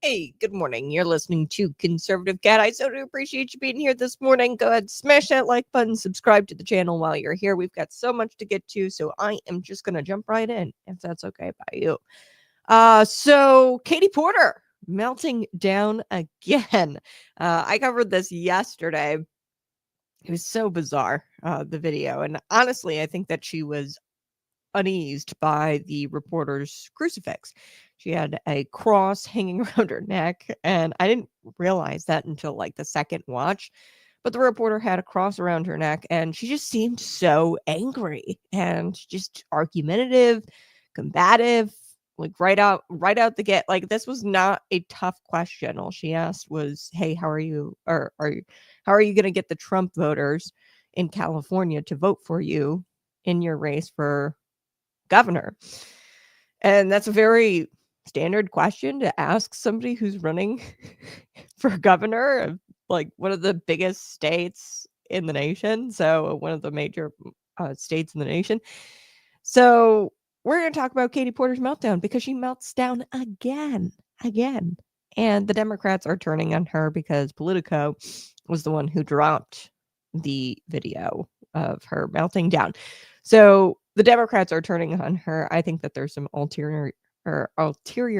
Hey, good morning. You're listening to Conservative Cat. I so do appreciate you being here this morning. Go ahead, smash that like button, subscribe to the channel while you're here. We've got so much to get to, so I am just going to jump right in, if that's okay by you. So Katie Porter melting down again. I covered this yesterday. It was so bizarre, the video. And honestly, I think that she was uneased by the reporter's crucifix. She had a cross hanging around her neck, and I didn't realize that until like the second watch. But the reporter had a cross around her neck, and she just seemed so angry and just argumentative, combative, like right out the gate. Like, this was not a tough question. All she asked was, "Hey, how are you? Or how are you going to get the Trump voters in California to vote for you in your race for governor?" And that's a very standard question to ask somebody who's running for governor of like one of the biggest states in the nation. So one of the major states in the nation. So we're going to talk about Katie Porter's meltdown because she melts down again. And the Democrats are turning on her because Politico was the one who dropped the video of her melting down. So the Democrats are turning on her. I think that there's some ulterior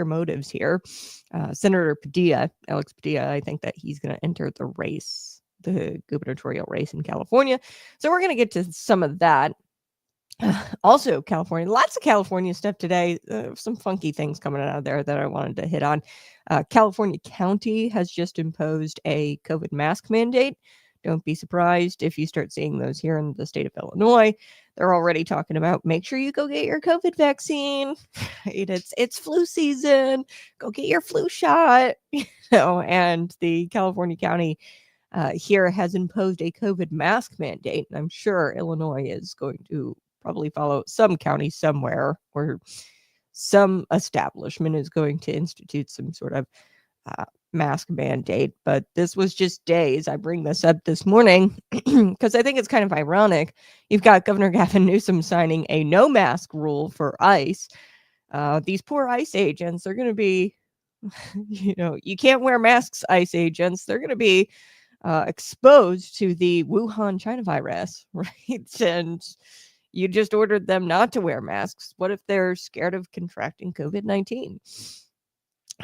motives here. Senator Alex Padilla, I think that he's going to enter the gubernatorial race in California. So we're going to get to some of that. Also, California, lots of California stuff today. Some funky things coming out of there that I wanted to hit on. California County has just imposed a COVID mask mandate. Don't be surprised if you start seeing those here in the state of Illinois. They're already talking about make sure you go get your COVID vaccine. It's flu season. Go get your flu shot. And the California County here has imposed a COVID mask mandate. And I'm sure Illinois is going to probably follow some county somewhere, or some establishment is going to institute some sort of mask mandate. But this was just days. I bring this up this morning because I think it's kind of ironic. You've got Governor Gavin Newsom signing a no mask rule for ICE. These poor ICE agents are going to be, you can't wear masks, ICE agents. They're going to be exposed to the Wuhan China virus, right? And you just ordered them not to wear masks. What if they're scared of contracting COVID-19?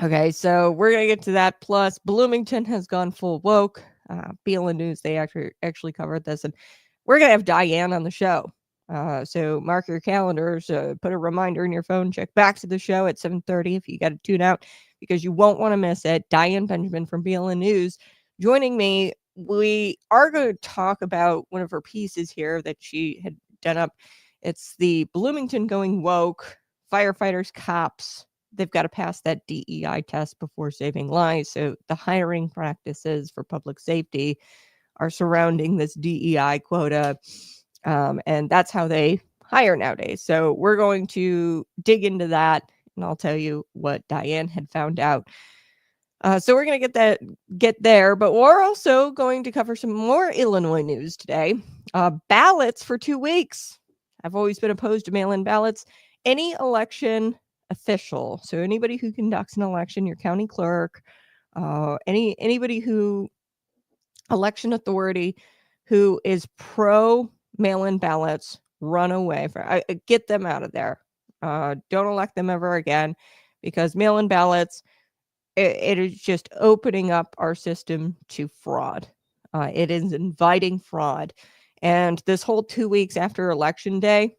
Okay, so we're going to get to that. Plus, Bloomington has gone full woke. BLN News, they actually covered this. And we're going to have Diane on the show. So mark your calendars. Put a reminder in your phone. Check back to the show at 7:30 if you got to tune out, because you won't want to miss it. Diane Benjamin from BLN News joining me. We are going to talk about one of her pieces here that she had done up. It's the Bloomington going woke. Firefighters, cops, they've got to pass that DEI test before saving lives. So the hiring practices for public safety are surrounding this DEI quota. And that's how they hire nowadays. So we're going to dig into that, and I'll tell you what Diane had found out. So we're going to get there, but we're also going to cover some more Illinois news today. Ballots for 2 weeks. I've always been opposed to mail-in ballots. Any election official, so anybody who conducts an election, your county clerk, anybody who election authority who is pro mail-in ballots, run away. Get them out of there. Don't elect them ever again, because mail-in ballots, it is just opening up our system to fraud. It is inviting fraud. And this whole 2 weeks after Election Day,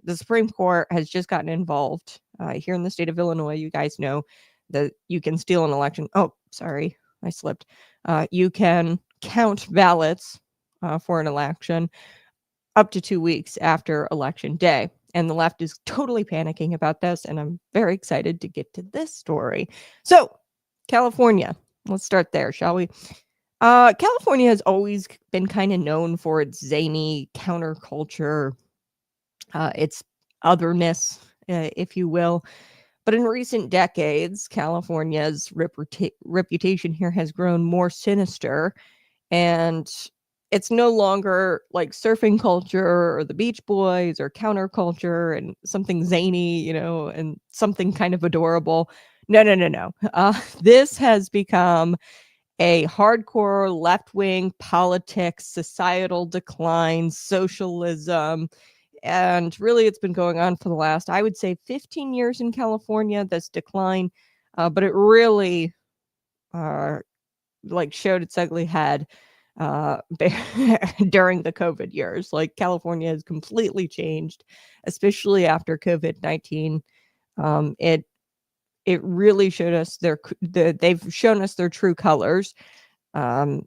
the Supreme Court has just gotten involved. Here in the state of Illinois, you guys know that you can steal an election. Oh, sorry, I slipped. You can count ballots for an election up to 2 weeks after Election Day. And the left is totally panicking about this, and I'm very excited to get to this story. So, California, let's start there, shall we? California has always been kind of known for its zany counterculture, its otherness, if you will. But in recent decades, California's reputation here has grown more sinister, and it's no longer like surfing culture or the Beach Boys or counterculture and something zany, and something kind of adorable. No. This has become a hardcore left-wing politics, societal decline, socialism, and really it's been going on for the last, I would say, 15 years in California, this decline, but it really uh, showed its ugly head uh, during the COVID years. Like California has completely changed, especially after COVID-19. It really showed us they've shown us their true colors. Um,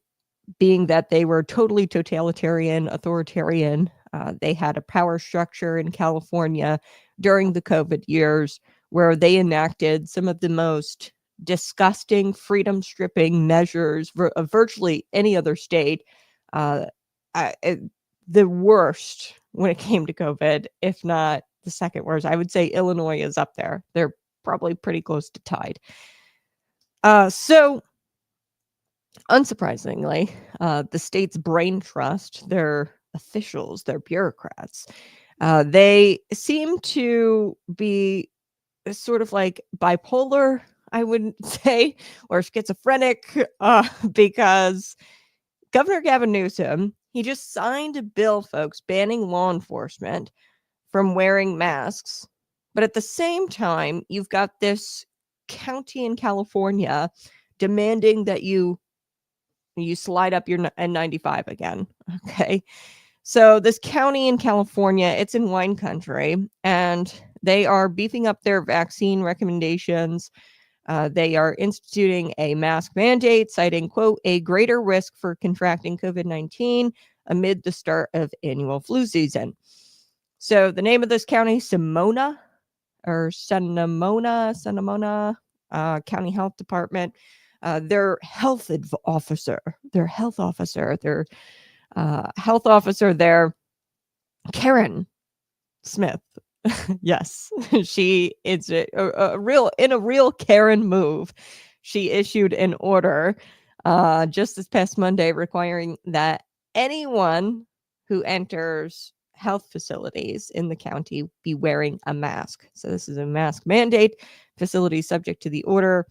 being that they were totally totalitarian, authoritarian. They had a power structure in California during the COVID years where they enacted some of the most disgusting, freedom stripping measures of virtually any other state. Uh, the worst when it came to COVID, if not the second worst. I would say Illinois is up there. They're probably pretty close to tied. So unsurprisingly, the state's brain trust, their officials, their bureaucrats, they seem to be sort of like bipolar, I would say, or schizophrenic, because Governor Gavin Newsom, he just signed a bill, folks, banning law enforcement from wearing masks. But at the same time, you've got this county in California demanding that you slide up your N95 again. Okay. So this county in California, it's in wine country, and they are beefing up their vaccine recommendations. They are instituting a mask mandate, citing, quote, a greater risk for contracting COVID-19 amid the start of annual flu season. So the name of this county, Sonoma County Health Department. Their health officer there, Karen Smith. Yes, she is a real Karen move. She issued an order just this past Monday requiring that anyone who enters health facilities in the county be wearing a mask. So this is a mask mandate. Facilities subject to the order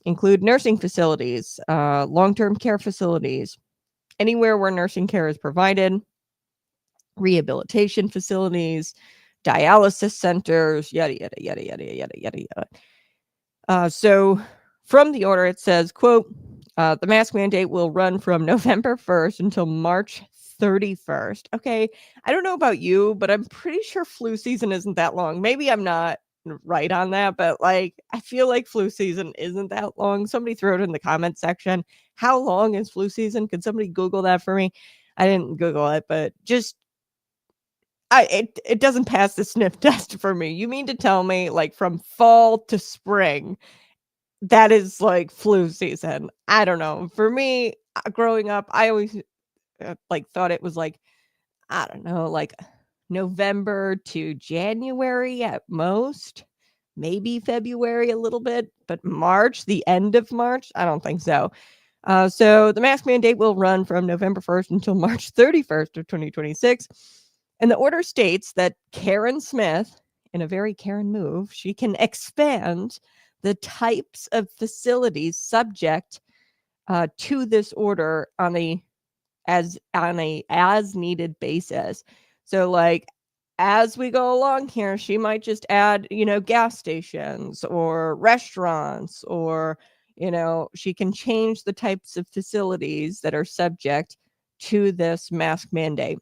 include nursing facilities, long-term care facilities, anywhere where nursing care is provided, rehabilitation facilities, dialysis centers, yada, yada, yada, yada, yada, yada, yada. So from the order, it says, quote, the mask mandate will run from November 1st until March 31st. Okay, I don't know about you, but I'm pretty sure flu season isn't that long. Maybe I'm not right on that, but like I feel like flu season isn't that long. Somebody throw it in the comment section. How long is flu season? Could somebody Google that for me? I didn't Google it, but just it doesn't pass the sniff test for me. You mean to tell me like from fall to spring, that is like flu season? I don't know. For me, growing up, I always like thought it was like, I don't know, like November to January at most, maybe February a little bit, but March, the end of March, I don't think so. So the mask mandate will run from November 1st until March 31st of 2026. And the order states that Karen Smith, in a very Karen move, she can expand the types of facilities subject to this order on a as needed basis. So like as we go along here, she might just add, gas stations or restaurants, or, she can change the types of facilities that are subject to this mask mandate.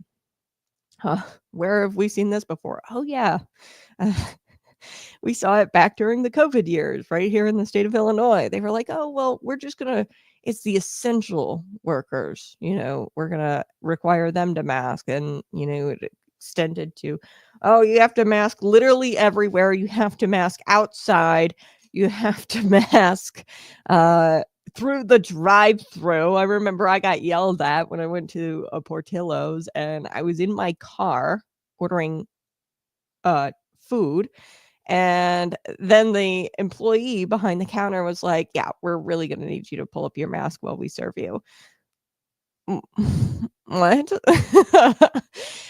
Where have we seen this before? Oh, yeah. We saw it back during the COVID years right here in the state of Illinois. They were like, oh, well, we're just going to, it's the essential workers, we're going to require them to mask. And, it extended to, oh, you have to mask literally everywhere. You have to mask outside. You have to mask through the drive-through. I remember I got yelled at when I went to a Portillo's and I was in my car ordering food. And then the employee behind the counter was like, yeah, we're really going to need you to pull up your mask while we serve you. What?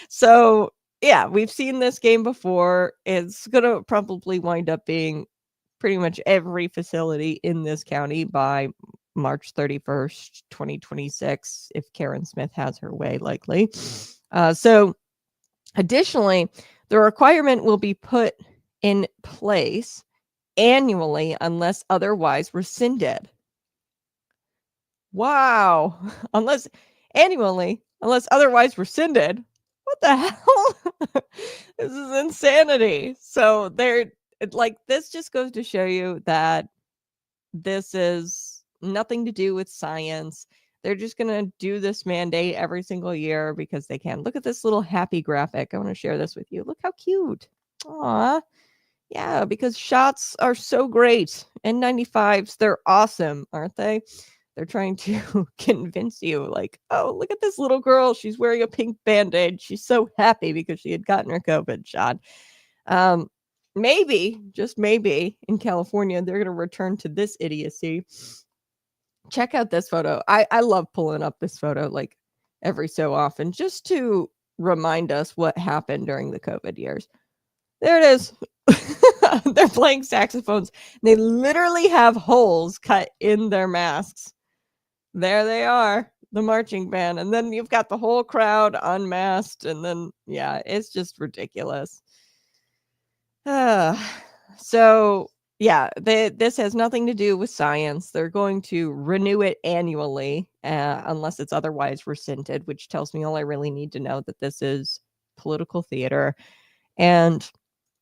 So, yeah, we've seen this game before. It's going to probably wind up being pretty much every facility in this county by March 31st, 2026, if Karen Smith has her way, likely. So additionally, the requirement will be put in place annually unless otherwise rescinded. Wow. Unless otherwise rescinded. What the hell? This is insanity. So this just goes to show you that this is nothing to do with science. They're just going to do this mandate every single year because they can. Look at this little happy graphic. I want to share this with you. Look how cute. Aw. Yeah, because shots are so great. N95s, they're awesome, aren't they? They're trying to convince you, like, oh, look at this little girl. She's wearing a pink Band-Aid. She's so happy because she had gotten her COVID shot. Maybe, just maybe, in California, they're going to return to this idiocy. Check out this photo. I love pulling up this photo, like, every so often, just to remind us what happened during the COVID years. There it is. They're playing saxophones. They literally have holes cut in their masks. There they are, the marching band. And then you've got the whole crowd unmasked. And then, yeah, it's just ridiculous. So, yeah, this has nothing to do with science. They're going to renew it annually unless it's otherwise rescinded, which tells me all I really need to know, that this is political theater. And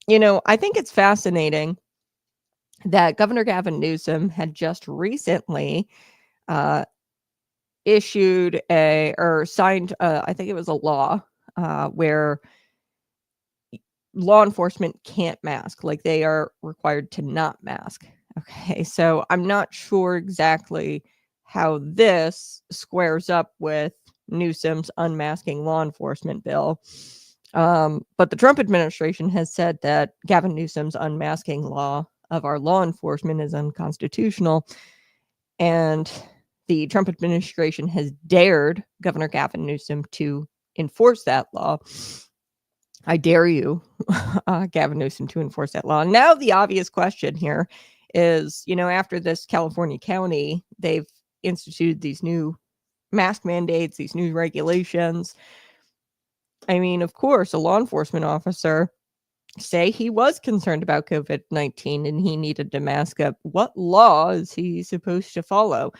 I think it's fascinating that Governor Gavin Newsom had just recently signed, I think it was a law where law enforcement can't mask, like they are required to not mask. Okay, so I'm not sure exactly how this squares up with Newsom's unmasking law enforcement bill. But the Trump administration has said that Gavin Newsom's unmasking law of our law enforcement is unconstitutional. And the Trump administration has dared Governor Gavin Newsom to enforce that law. I dare you, Gavin Newsom, to enforce that law. Now, the obvious question here is, after this California county, they've instituted these new mask mandates, these new regulations. I mean, of course, a law enforcement officer, say he was concerned about COVID-19 and he needed to mask up. What law is he supposed to follow?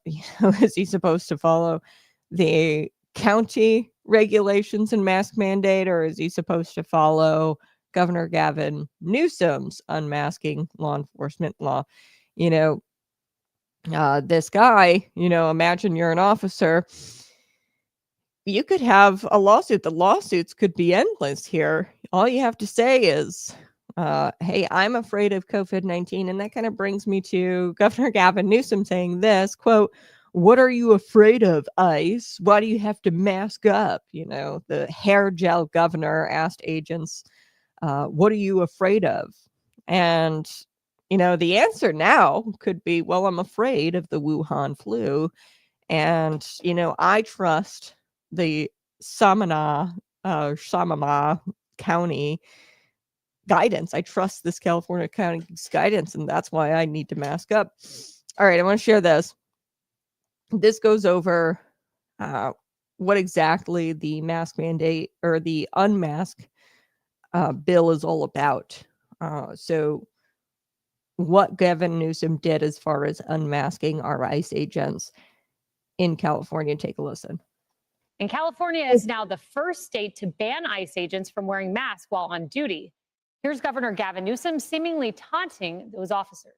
Is he supposed to follow the county regulations and mask mandate, or is he supposed to follow Governor Gavin Newsom's unmasking law enforcement law? This guy, imagine you're an officer. You could have a lawsuit. The lawsuits could be endless here. All you have to say is, hey, I'm afraid of COVID-19. And that kind of brings me to Governor Gavin Newsom saying this, quote, "What are you afraid of, ICE? Why do you have to mask up?" The hair gel governor asked agents, what are you afraid of? And, the answer now could be, well, I'm afraid of the Wuhan flu. And, I trust the Samama County guidance. I trust this California county's guidance, and that's why I need to mask up. All right, I want to share this. This goes over what exactly the mask mandate or the unmask bill is all about. So what Gavin Newsom did as far as unmasking our ICE agents in California. Take a listen. And California is now the first state to ban ICE agents from wearing masks while on duty. Here's Governor Gavin Newsom seemingly taunting those officers.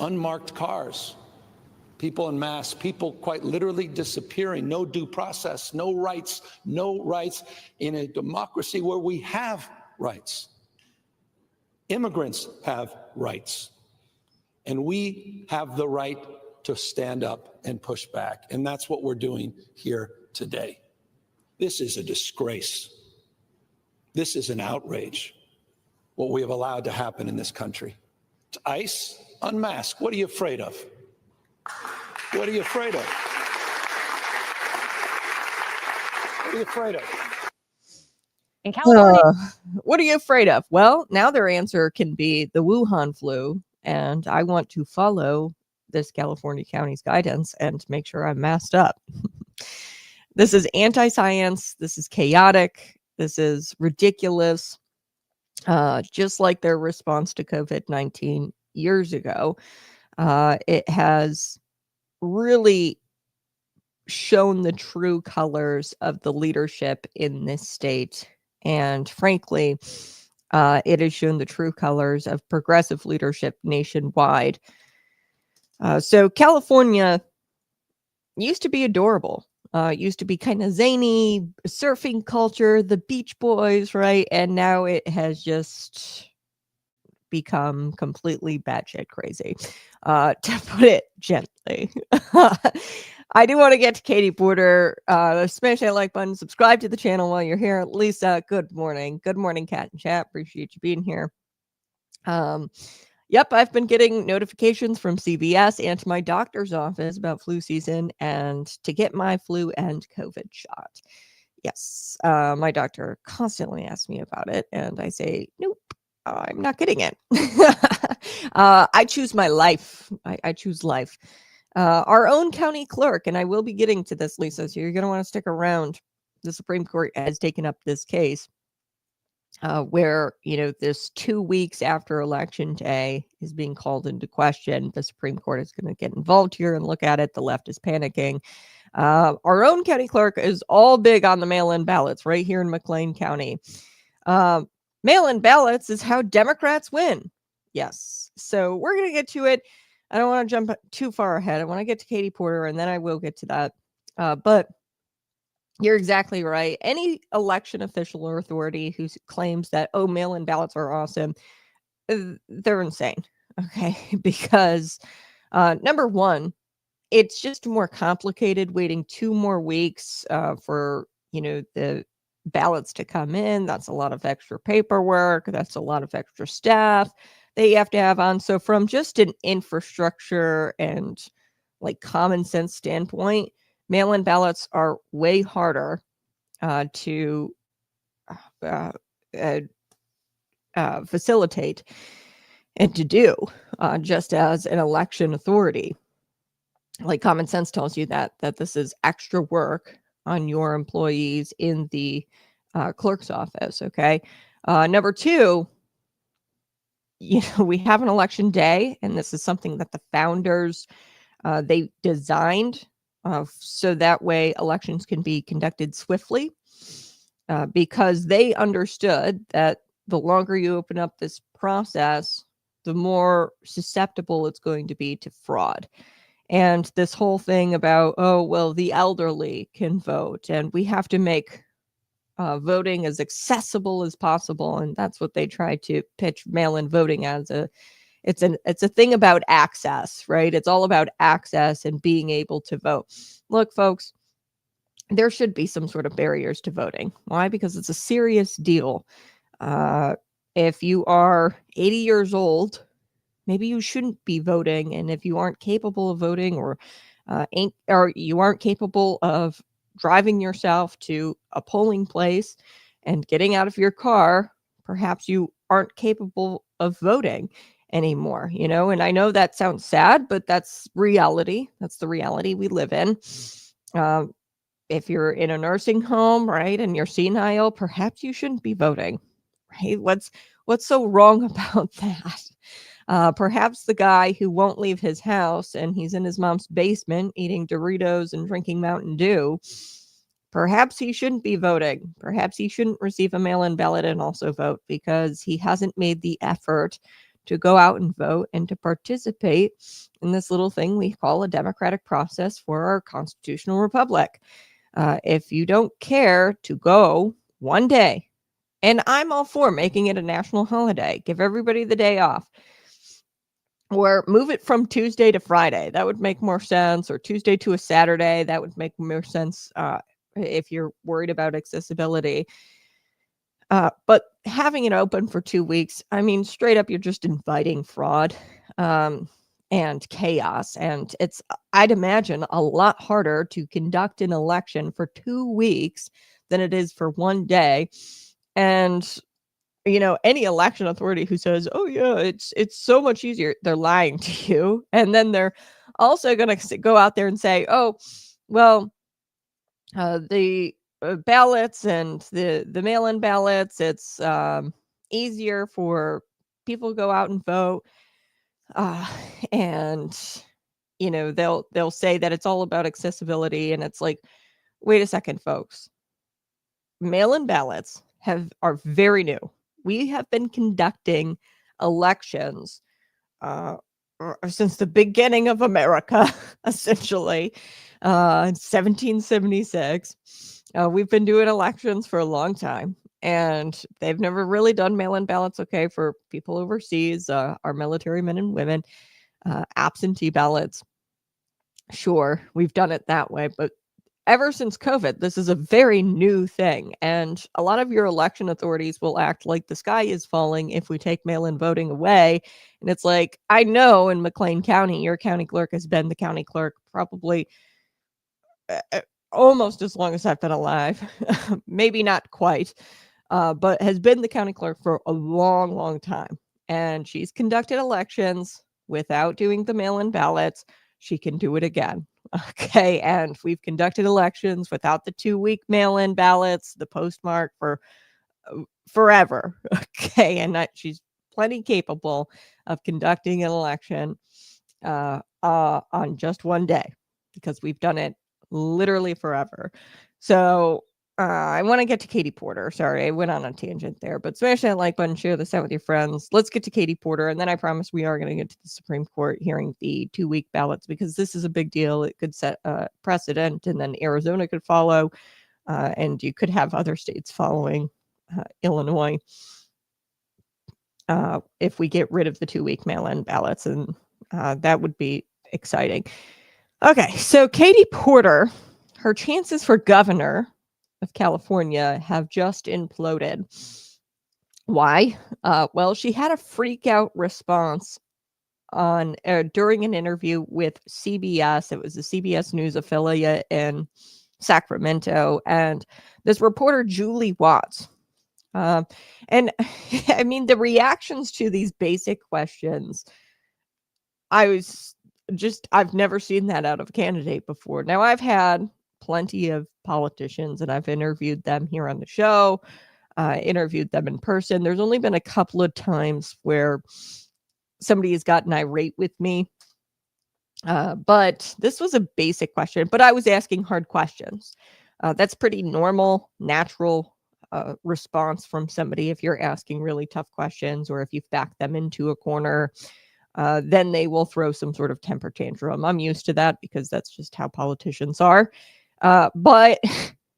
Unmarked cars, people in masks, people quite literally disappearing, no due process, no rights in a democracy where we have rights. Immigrants have rights, and we have the right to stand up and push back. And that's what we're doing here today. This is a disgrace. This is an outrage, what we have allowed to happen in this country. To ICE, unmask. What are you afraid of? What are you afraid of? What are you afraid of? In California, What are you afraid of? Well, now their answer can be the Wuhan flu. And I want to follow this California county's guidance and make sure I'm masked up. This is anti-science. This is chaotic. This is ridiculous. Just like their response to COVID-19 years ago, it has really shown the true colors of the leadership in this state. And frankly, it has shown the true colors of progressive leadership nationwide. So California used to be adorable. Used to be kind of zany, surfing culture, the Beach Boys, right? And now it has just become completely batshit crazy, to put it gently. I do want to get to Katie Porter. Smash that like button, subscribe to the channel while you're here. Lisa, good morning. Good morning, Cat and Chat. Appreciate you being here. Yep, I've been getting notifications from CVS and to my doctor's office about flu season and to get my flu and COVID shot. Yes, my doctor constantly asks me about it, and I say, nope, I'm not getting it. I choose my life. I choose life. Our own county clerk, and I will be getting to this, Lisa, so you're going to want to stick around. The Supreme Court has taken up this case where, this 2 weeks after Election Day is being called into question. The Supreme Court is going to get involved here and look at it. The left is panicking. Our own county clerk is all big on the mail-in ballots right here in McLean County. Mail-in ballots is how Democrats win. Yes. So we're going to get to it. I don't want to jump too far ahead. I want to get to Katie Porter, and then I will get to that. But you're exactly right. Any election official or authority who claims that, mail-in ballots are awesome, they're insane. Okay. Because number one, it's just more complicated waiting 2 more weeks for, the ballots to come in. That's a lot of extra paperwork. That's a lot of extra staff that you have to have on. So from just an infrastructure and like common sense standpoint, mail-in ballots are way harder to facilitate and to do just as an election authority. Like common sense tells you that this is extra work on your employees in the clerk's office. Okay. Number two, we have an election day, and this is something that the founders they designed so that way elections can be conducted swiftly, because they understood that the longer you open up this process, the more susceptible it's going to be to fraud. And this whole thing about, the elderly can vote, and we have to make voting as accessible as possible. And that's what they try to pitch mail-in voting as. It's a thing about access, right? It's all about access and being able to vote. Look, folks, there should be some sort of barriers to voting. Why? Because it's a serious deal. If you are 80 years old, maybe you shouldn't be voting. And if you aren't capable of voting or you aren't capable of driving yourself to a polling place and getting out of your car, perhaps you aren't capable of voting anymore, and I know that sounds sad, but that's reality. That's the reality we live in. If you're in a nursing home, right, and you're senile, perhaps you shouldn't be voting, right? What's so wrong about that? Perhaps the guy who won't leave his house and he's in his mom's basement eating Doritos and drinking Mountain Dew, perhaps he shouldn't be voting. Perhaps he shouldn't receive a mail-in ballot and also vote because he hasn't made the effort to go out and vote and to participate in this little thing we call a democratic process for our constitutional republic. If you don't care to go one day, and I'm all for making it a national holiday, give everybody the day off, or move it from Tuesday to Friday. That would make more sense. Or Tuesday to a Saturday. That would make more sense if you're worried about accessibility. But having it open for 2 weeks, I mean, straight up, you're just inviting fraud and chaos. And it's, I'd imagine, a lot harder to conduct an election for 2 weeks than it is for one day. And any election authority who says, "Oh yeah, it's so much easier," they're lying to you. And then they're also going to go out there and say, "Oh, well, the ballots and the mail-in ballots, it's easier for people to go out and vote." Uh, and they'll say that it's all about accessibility, and it's like, wait a second, folks. Mail-in ballots are very new. We have been conducting elections since the beginning of America, essentially, 1776. We've been doing elections for a long time, and they've never really done mail-in ballots, okay, for people overseas, our military men and women, absentee ballots. Sure, we've done it that way, but ever since COVID, this is a very new thing. And a lot of your election authorities will act like the sky is falling if we take mail-in voting away. And it's like, I know in McLean County, your county clerk has been the county clerk probably almost as long as I've been alive. Maybe not quite, but has been the county clerk for a long, long time. And she's conducted elections without doing the mail-in ballots. She can do it again. Okay, and we've conducted elections without the 2-week mail-in ballots, the postmark for forever. Okay, and she's plenty capable of conducting an election on just one day, because we've done it literally forever. So I want to get to Katie Porter. Sorry, I went on a tangent there, but smash that like button, share this out with your friends. Let's get to Katie Porter, and then I promise we are going to get to the Supreme Court hearing the 2-week ballots, because this is a big deal. It could set a precedent, and then Arizona could follow, and you could have other states following Illinois if we get rid of the 2-week mail-in ballots, and that would be exciting. Okay, so Katie Porter, her chances for governor of California have just imploded. Why? Well, she had a freak out response on during an interview with CBS. It was a CBS News affiliate in Sacramento, and this reporter Julie Watts. And I mean, the reactions to these basic questions, I've never seen that out of a candidate before. Now, I've had plenty of politicians, and I've interviewed them here on the show, interviewed them in person. There's only been a couple of times where somebody has gotten irate with me. But this was a basic question, but I was asking hard questions. That's pretty normal, natural response from somebody. If you're asking really tough questions, or if you've backed them into a corner, then they will throw some sort of temper tantrum. I'm used to that because that's just how politicians are. But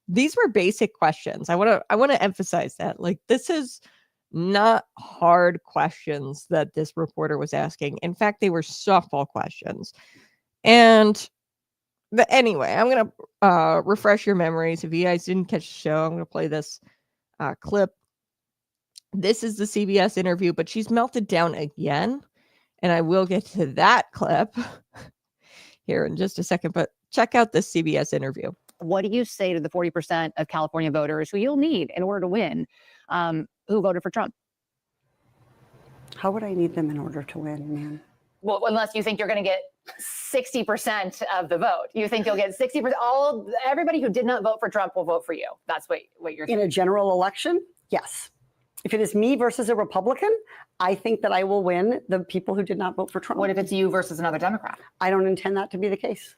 these were basic questions. I want to emphasize that. Like, this is not hard questions that this reporter was asking. In fact, they were softball questions. But anyway, I'm going to refresh your memories. If you guys didn't catch the show, I'm going to play this clip. This is the CBS interview, but she's melted down again. And I will get to that clip here in just a second. But check out this CBS interview. What do you say to the 40% of California voters who you'll need in order to win, who voted for Trump? How would I need them in order to win, man? Well, unless you think you're going to get 60% of the vote. You think you'll get 60%. Everybody who did not vote for Trump will vote for you. That's what you're saying. In a general election? Yes. If it is me versus a Republican, I think that I will win the people who did not vote for Trump. What if it's you versus another Democrat? I don't intend that to be the case.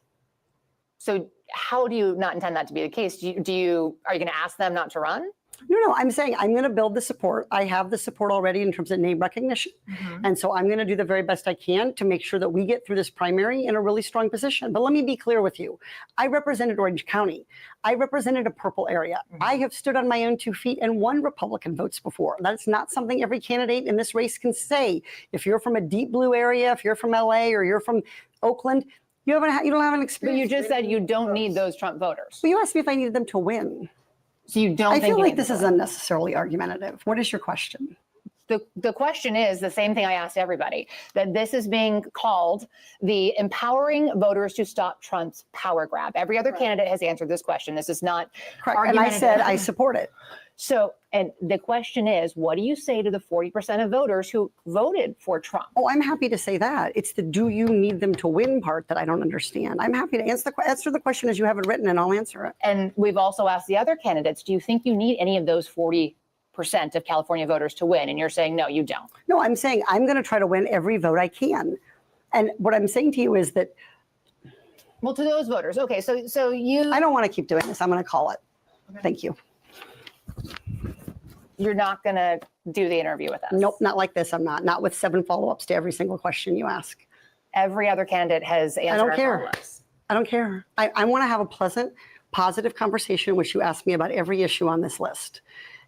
So how do you not intend that to be the case? Are you going to ask them not to run? No, I'm saying I'm going to build the support. I have the support already in terms of name recognition. Mm-hmm. And so I'm going to do the very best I can to make sure that we get through this primary in a really strong position. But let me be clear with you. I represented Orange County. I represented a purple area. Mm-hmm. I have stood on my own 2 feet and won Republican votes before. That's not something every candidate in this race can say. If you're from a deep blue area, if you're from LA or you're from Oakland, you don't have an experience. But you just said you don't need those Trump voters. Well, you asked me if I needed them to win. So you don't. I feel like this is unnecessarily argumentative. What is your question? The question is the same thing I asked everybody, that this is being called the empowering voters to stop Trump's power grab. Every other candidate has answered this question. This is not correct. And I said I support it. So, and the question is, what do you say to the 40% of voters who voted for Trump? Oh, I'm happy to say that. It's the do you need them to win part that I don't understand. I'm happy to answer the question as you have it written, and I'll answer it. And we've also asked the other candidates, do you think you need any of those 40% of California voters to win? And you're saying, no, you don't. No, I'm saying I'm going to try to win every vote I can. And what I'm saying to you is that. Well, to those voters. Okay, so you. I don't want to keep doing this. I'm going to call it. Okay. Thank you. You're not going to do the interview with us? Nope, not like this. I'm not. Not with 7 follow-ups to every single question you ask. Every other candidate has answered. I don't care. Follow-ups. I don't care. I want to have a pleasant, positive conversation in which you ask me about every issue on this list.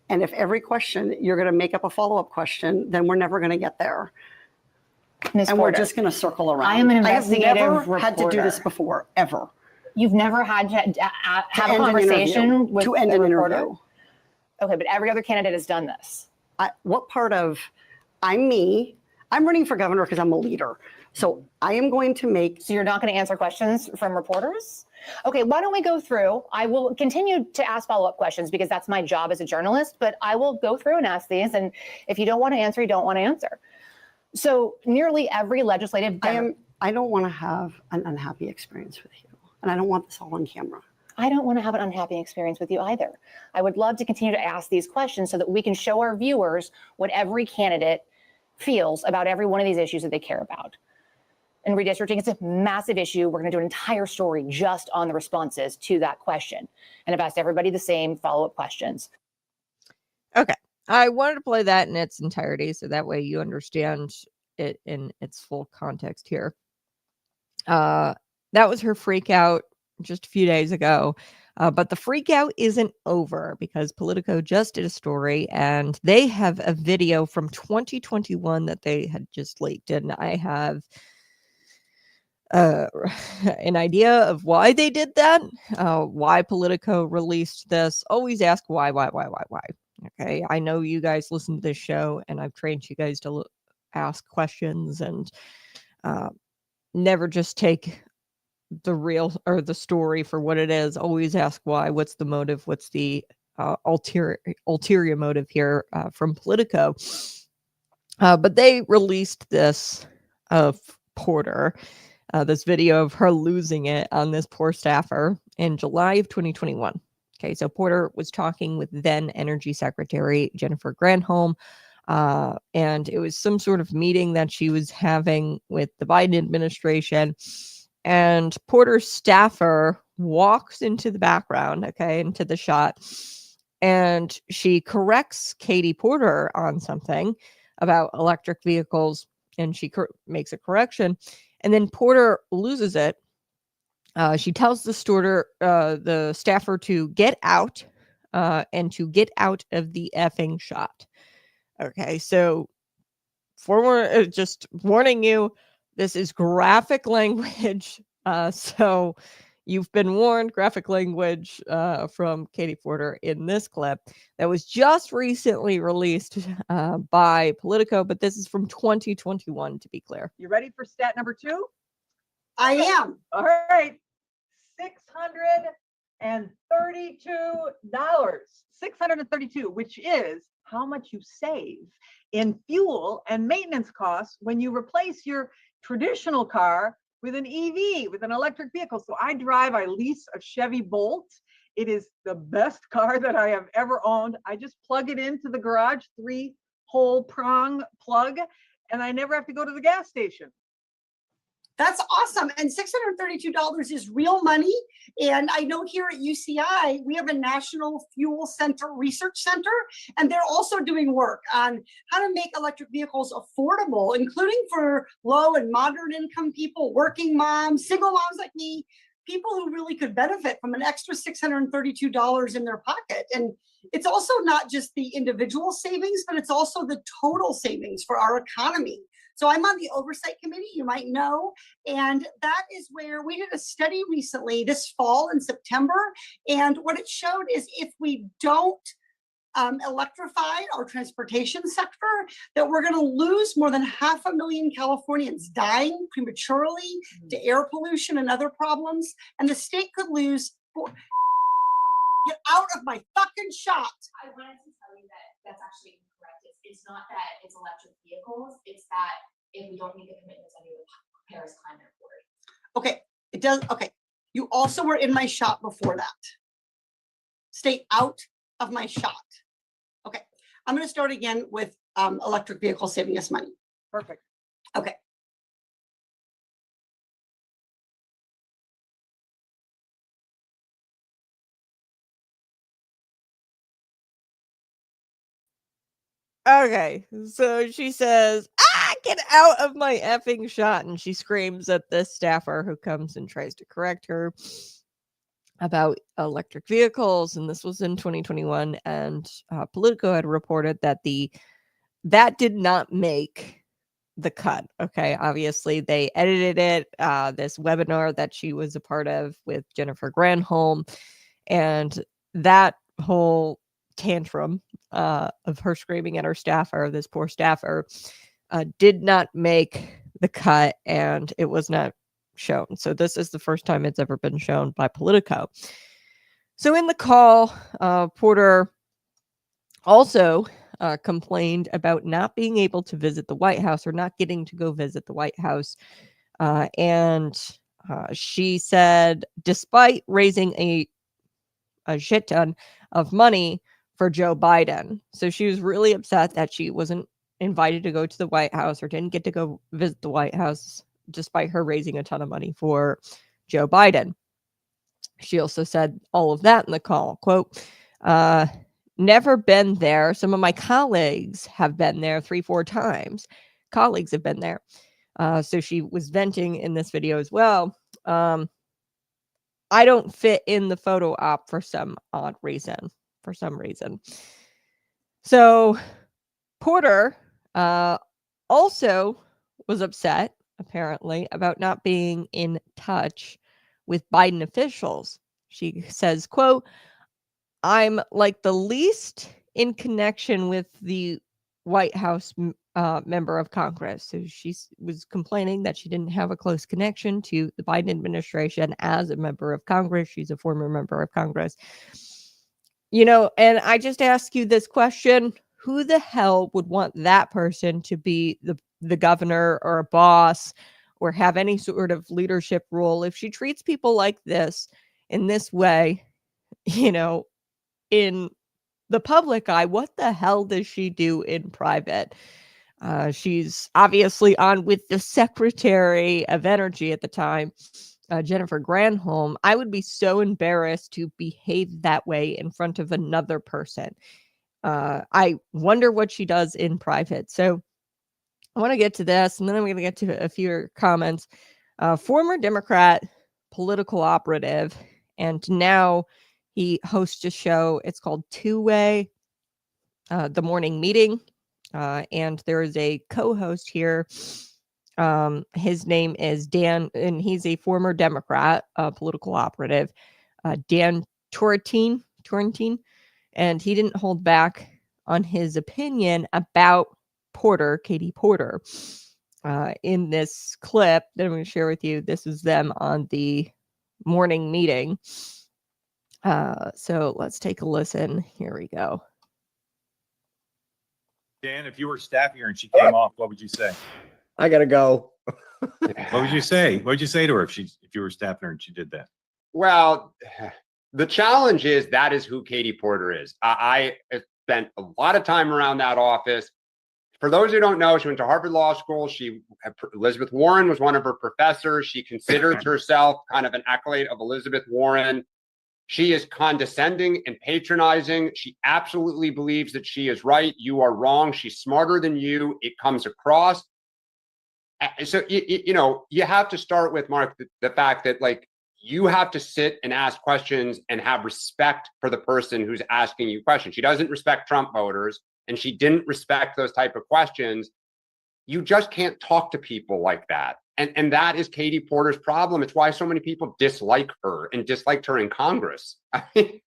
And if every question you're going to make up a follow-up question, then we're never going to get there. Ms. And Porter, we're just going to circle around. I am an investigative I have never had to do reporter. this before, ever. You've never had to have a end an conversation interview. with To end a an reporter? interview. Okay, but every other candidate has done this. What part of I'm me? I'm running for governor because I'm a leader. So I am going to make. So you're not going to answer questions from reporters? Okay, why don't we go through? I will continue to ask follow-up questions because that's my job as a journalist, but I will go through and ask these. And if you don't want to answer, you don't want to answer. So nearly every legislative. I don't want to have an unhappy experience with you. And I don't want this all on camera. I don't want to have an unhappy experience with you either. I would love to continue to ask these questions so that we can show our viewers what every candidate feels about every one of these issues that they care about. And redistricting is a massive issue. We're going to do an entire story just on the responses to that question. And I've asked everybody the same follow-up questions. Okay. I wanted to play that in its entirety so that way you understand it in its full context here. That was her freak out just a few days ago. But the freak out isn't over because Politico just did a story and they have a video from 2021 that they had just leaked. And I have an idea of why they did that, why Politico released this. Always ask why. Okay, I know you guys listen to this show and I've trained you guys to ask questions and never just take the real or the story for what it is. Always ask why. What's the motive? What's the ulterior motive here from Politico? But they released this of Porter, this video of her losing it on this poor staffer in July of 2021. Okay, so Porter was talking with then Energy Secretary Jennifer Granholm, and it was some sort of meeting that she was having with the Biden administration. And Porter's staffer walks into the background, okay, into the shot, and she corrects Katie Porter on something about electric vehicles, and she makes a correction, and then Porter loses it. She tells the staffer to get out and to get out of the effing shot. Okay, so just warning you, this is graphic language. So you've been warned, graphic language from Katie Porter in this clip that was just recently released by Politico, but this is from 2021 to be clear. You ready for stat number 2? I am. All right. $632, which is how much you save in fuel and maintenance costs when you replace your traditional car with an EV, with an electric vehicle. So I lease a Chevy Bolt. It is the best car that I have ever owned. I just plug it into the garage, 3-hole prong plug, and I never have to go to the gas station. That's awesome. And $632 is real money. And I know here at UCI, we have a National Fuel Center Research Center, and they're also doing work on how to make electric vehicles affordable, including for low and moderate income people, working moms, single moms like me, people who really could benefit from an extra $632 in their pocket. And it's also not just the individual savings, but it's also the total savings for our economy. So I'm on the oversight committee, you might know, and that is where we did a study recently this fall in September. And what it showed is if we don't electrify our transportation sector, that we're going to lose more than 500,000 Californians dying prematurely to air pollution and other problems. And the state could lose Get out of my fucking shot. I wanted to tell you that that's actually incorrect. It's not that it's electric vehicles. It's that if we don't meet the commitments under the Paris Climate Accord. Okay, it does. Okay, you also were in my shot before that. Stay out of my shot. Okay, I'm going to start again with electric vehicles saving us money. Perfect. Okay. Okay, so she says, get out of my effing shot. And she screams at this staffer who comes and tries to correct her about electric vehicles. And this was in 2021. And Politico had reported that that did not make the cut. Okay, obviously they edited it. This webinar that she was a part of with Jennifer Granholm, and that whole tantrum of her screaming at her staffer, this poor staffer, did not make the cut, and it was not shown. So this is the first time it's ever been shown by Politico. So in the call, Porter also complained about not being able to visit the White House, or not getting to go visit the White House. And she said, despite raising a shit ton of money for Joe Biden. So she was really upset that she wasn't invited to go to the White House, or didn't get to go visit the White House, despite her raising a ton of money for Joe Biden. She also said all of that in the call. Quote, never been there. Some of my colleagues have been there 3-4 times. Colleagues have been there. So she was venting in this video as well. I don't fit in the photo op for some odd reason. For some reason. So Porter also was upset, apparently, about not being in touch with Biden officials. She says, quote, I'm like the least in connection with the White House member of Congress. So she was complaining that she didn't have a close connection to the Biden administration as a member of Congress. She's a former member of Congress. You know, and I just ask you this question: who the hell would want that person to be the governor or a boss, or have any sort of leadership role? If she treats people like this, in this way, you know, in the public eye, what the hell does she do in private? She's obviously on with the Secretary of Energy at the time, Jennifer Granholm. I would be so embarrassed to behave that way in front of another person. I wonder what she does in private. So I want to get to this, and then I'm going to get to a few comments. Former Democrat political operative, and now he hosts a show. It's called Two-Way, The Morning Meeting. And there is a co-host here. His name is Dan, and he's a former Democrat political operative, Dan Torrentine, and he didn't hold back on his opinion about Porter, Katie Porter. In this clip that I'm going to share with you, this is them on the morning meeting. So let's take a listen. Here we go. Dan, if you were staffing her and she came off, what would you say? I gotta go. What would you say? What would you say to her if you were staffing her and she did that? Well, the challenge is that is who Katie Porter is. I spent a lot of time around that office. For those who don't know, she went to Harvard Law School. Elizabeth Warren was one of her professors. She considers herself kind of an acolyte of Elizabeth Warren. She is condescending and patronizing. She absolutely believes that she is right. You are wrong. She's smarter than you. It comes across. So, you know, you have to start with, Mark, the fact that, like, you have to sit and ask questions and have respect for the person who's asking you questions. She doesn't respect Trump voters, and she didn't respect those type of questions. You just can't talk to people like that. And that is Katie Porter's problem. It's why so many people dislike her and disliked her in Congress. I mean,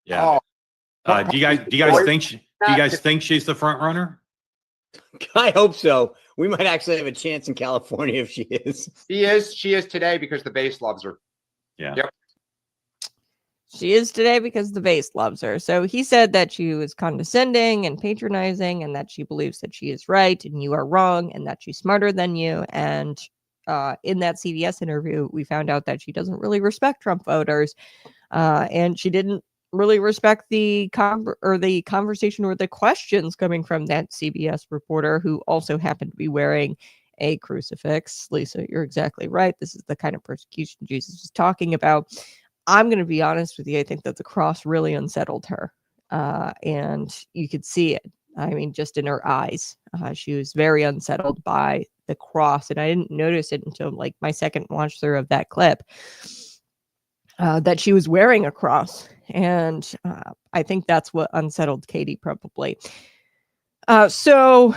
yeah. Do you guys think she's the front runner? I hope so. We might actually have a chance in California if she is. She is today because the base loves her. Yeah. Yep. She is today because the base loves her. So he said that she was condescending and patronizing and that she believes that she is right and you are wrong and that she's smarter than you. And in that CBS interview, we found out that she doesn't really respect Trump voters. And she didn't really respect the conversation or the questions coming from that CBS reporter who also happened to be wearing a crucifix. Lisa, you're exactly right. This is the kind of persecution Jesus is talking about. I'm going to be honest with you. I think that the cross really unsettled her. And you could see it. I mean, just in her eyes. She was very unsettled by the cross. And I didn't notice it until like my second watch through of that clip. That she was wearing a cross. And I think that's what unsettled Katie probably. So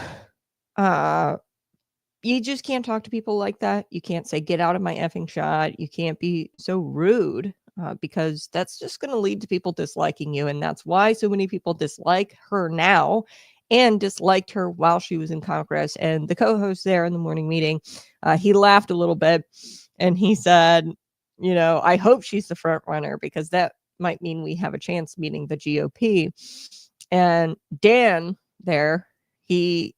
you just can't talk to people like that. You can't say, get out of my effing shot. You can't be so rude because that's just going to lead to people disliking you. And that's why so many people dislike her now and disliked her while she was in Congress. And the co-host there in the morning meeting, he laughed a little bit and he said, you know, I hope she's the front runner because that might mean we have a chance meeting the GOP. And Dan there, he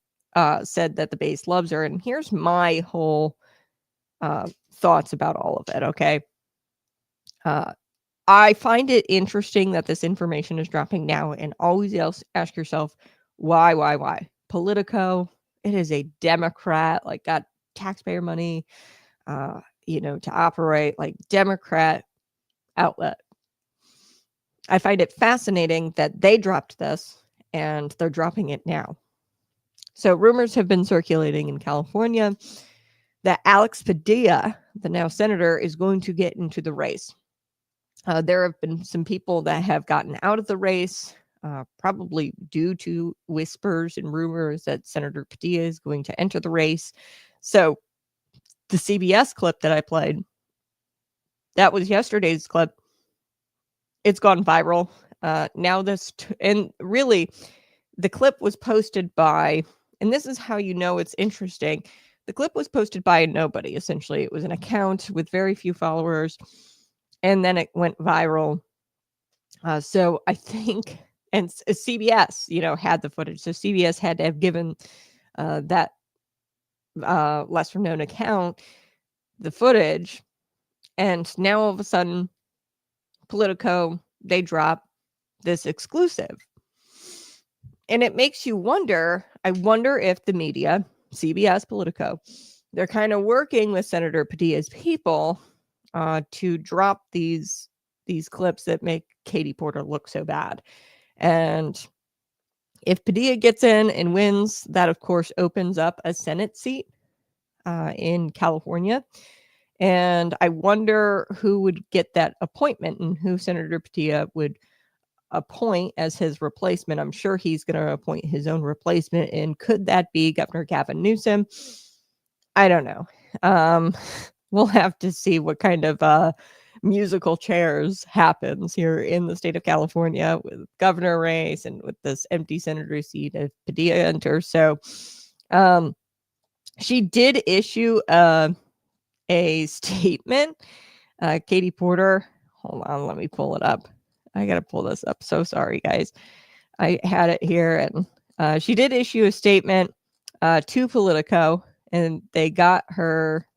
said that the base loves her. And here's my whole thoughts about all of it. Okay. I find it interesting that this information is dropping now and always ask yourself, why? Politico, it is a Democrat, like got taxpayer money, to operate like Democrat outlet. I find it fascinating that they dropped this and they're dropping it now. So rumors have been circulating in California that Alex Padilla, the now senator, is going to get into the race. There have been some people that have gotten out of the race, probably due to whispers and rumors that Senator Padilla is going to enter the race. So the CBS clip that I played, that was yesterday's clip. It's gone viral. Now and really, the clip was posted by, and this is how you know it's interesting. The clip was posted by a nobody, essentially. It was an account with very few followers. And then it went viral. So I think, and CBS, had the footage. So CBS had to have given that lesser known account the footage. And now all of a sudden, Politico, they drop this exclusive. And it makes you wonder, I wonder if the media, CBS, Politico, they're kind of working with Senator Padilla's people to drop these clips that make Katie Porter look so bad. And if Padilla gets in and wins, that of course opens up a Senate seat in California. And I wonder who would get that appointment and who Senator Padilla would appoint as his replacement. I'm sure he's going to appoint his own replacement. And could that be Governor Gavin Newsom? I don't know. We'll have to see what kind of musical chairs happens here in the state of California with governor race and with this empty senator seat if Padilla enters. So she did issue a statement. Katie Porter, hold on, let me pull it up. I got to pull this up. So sorry, guys. I had it here. And she did issue a statement to Politico, and they got her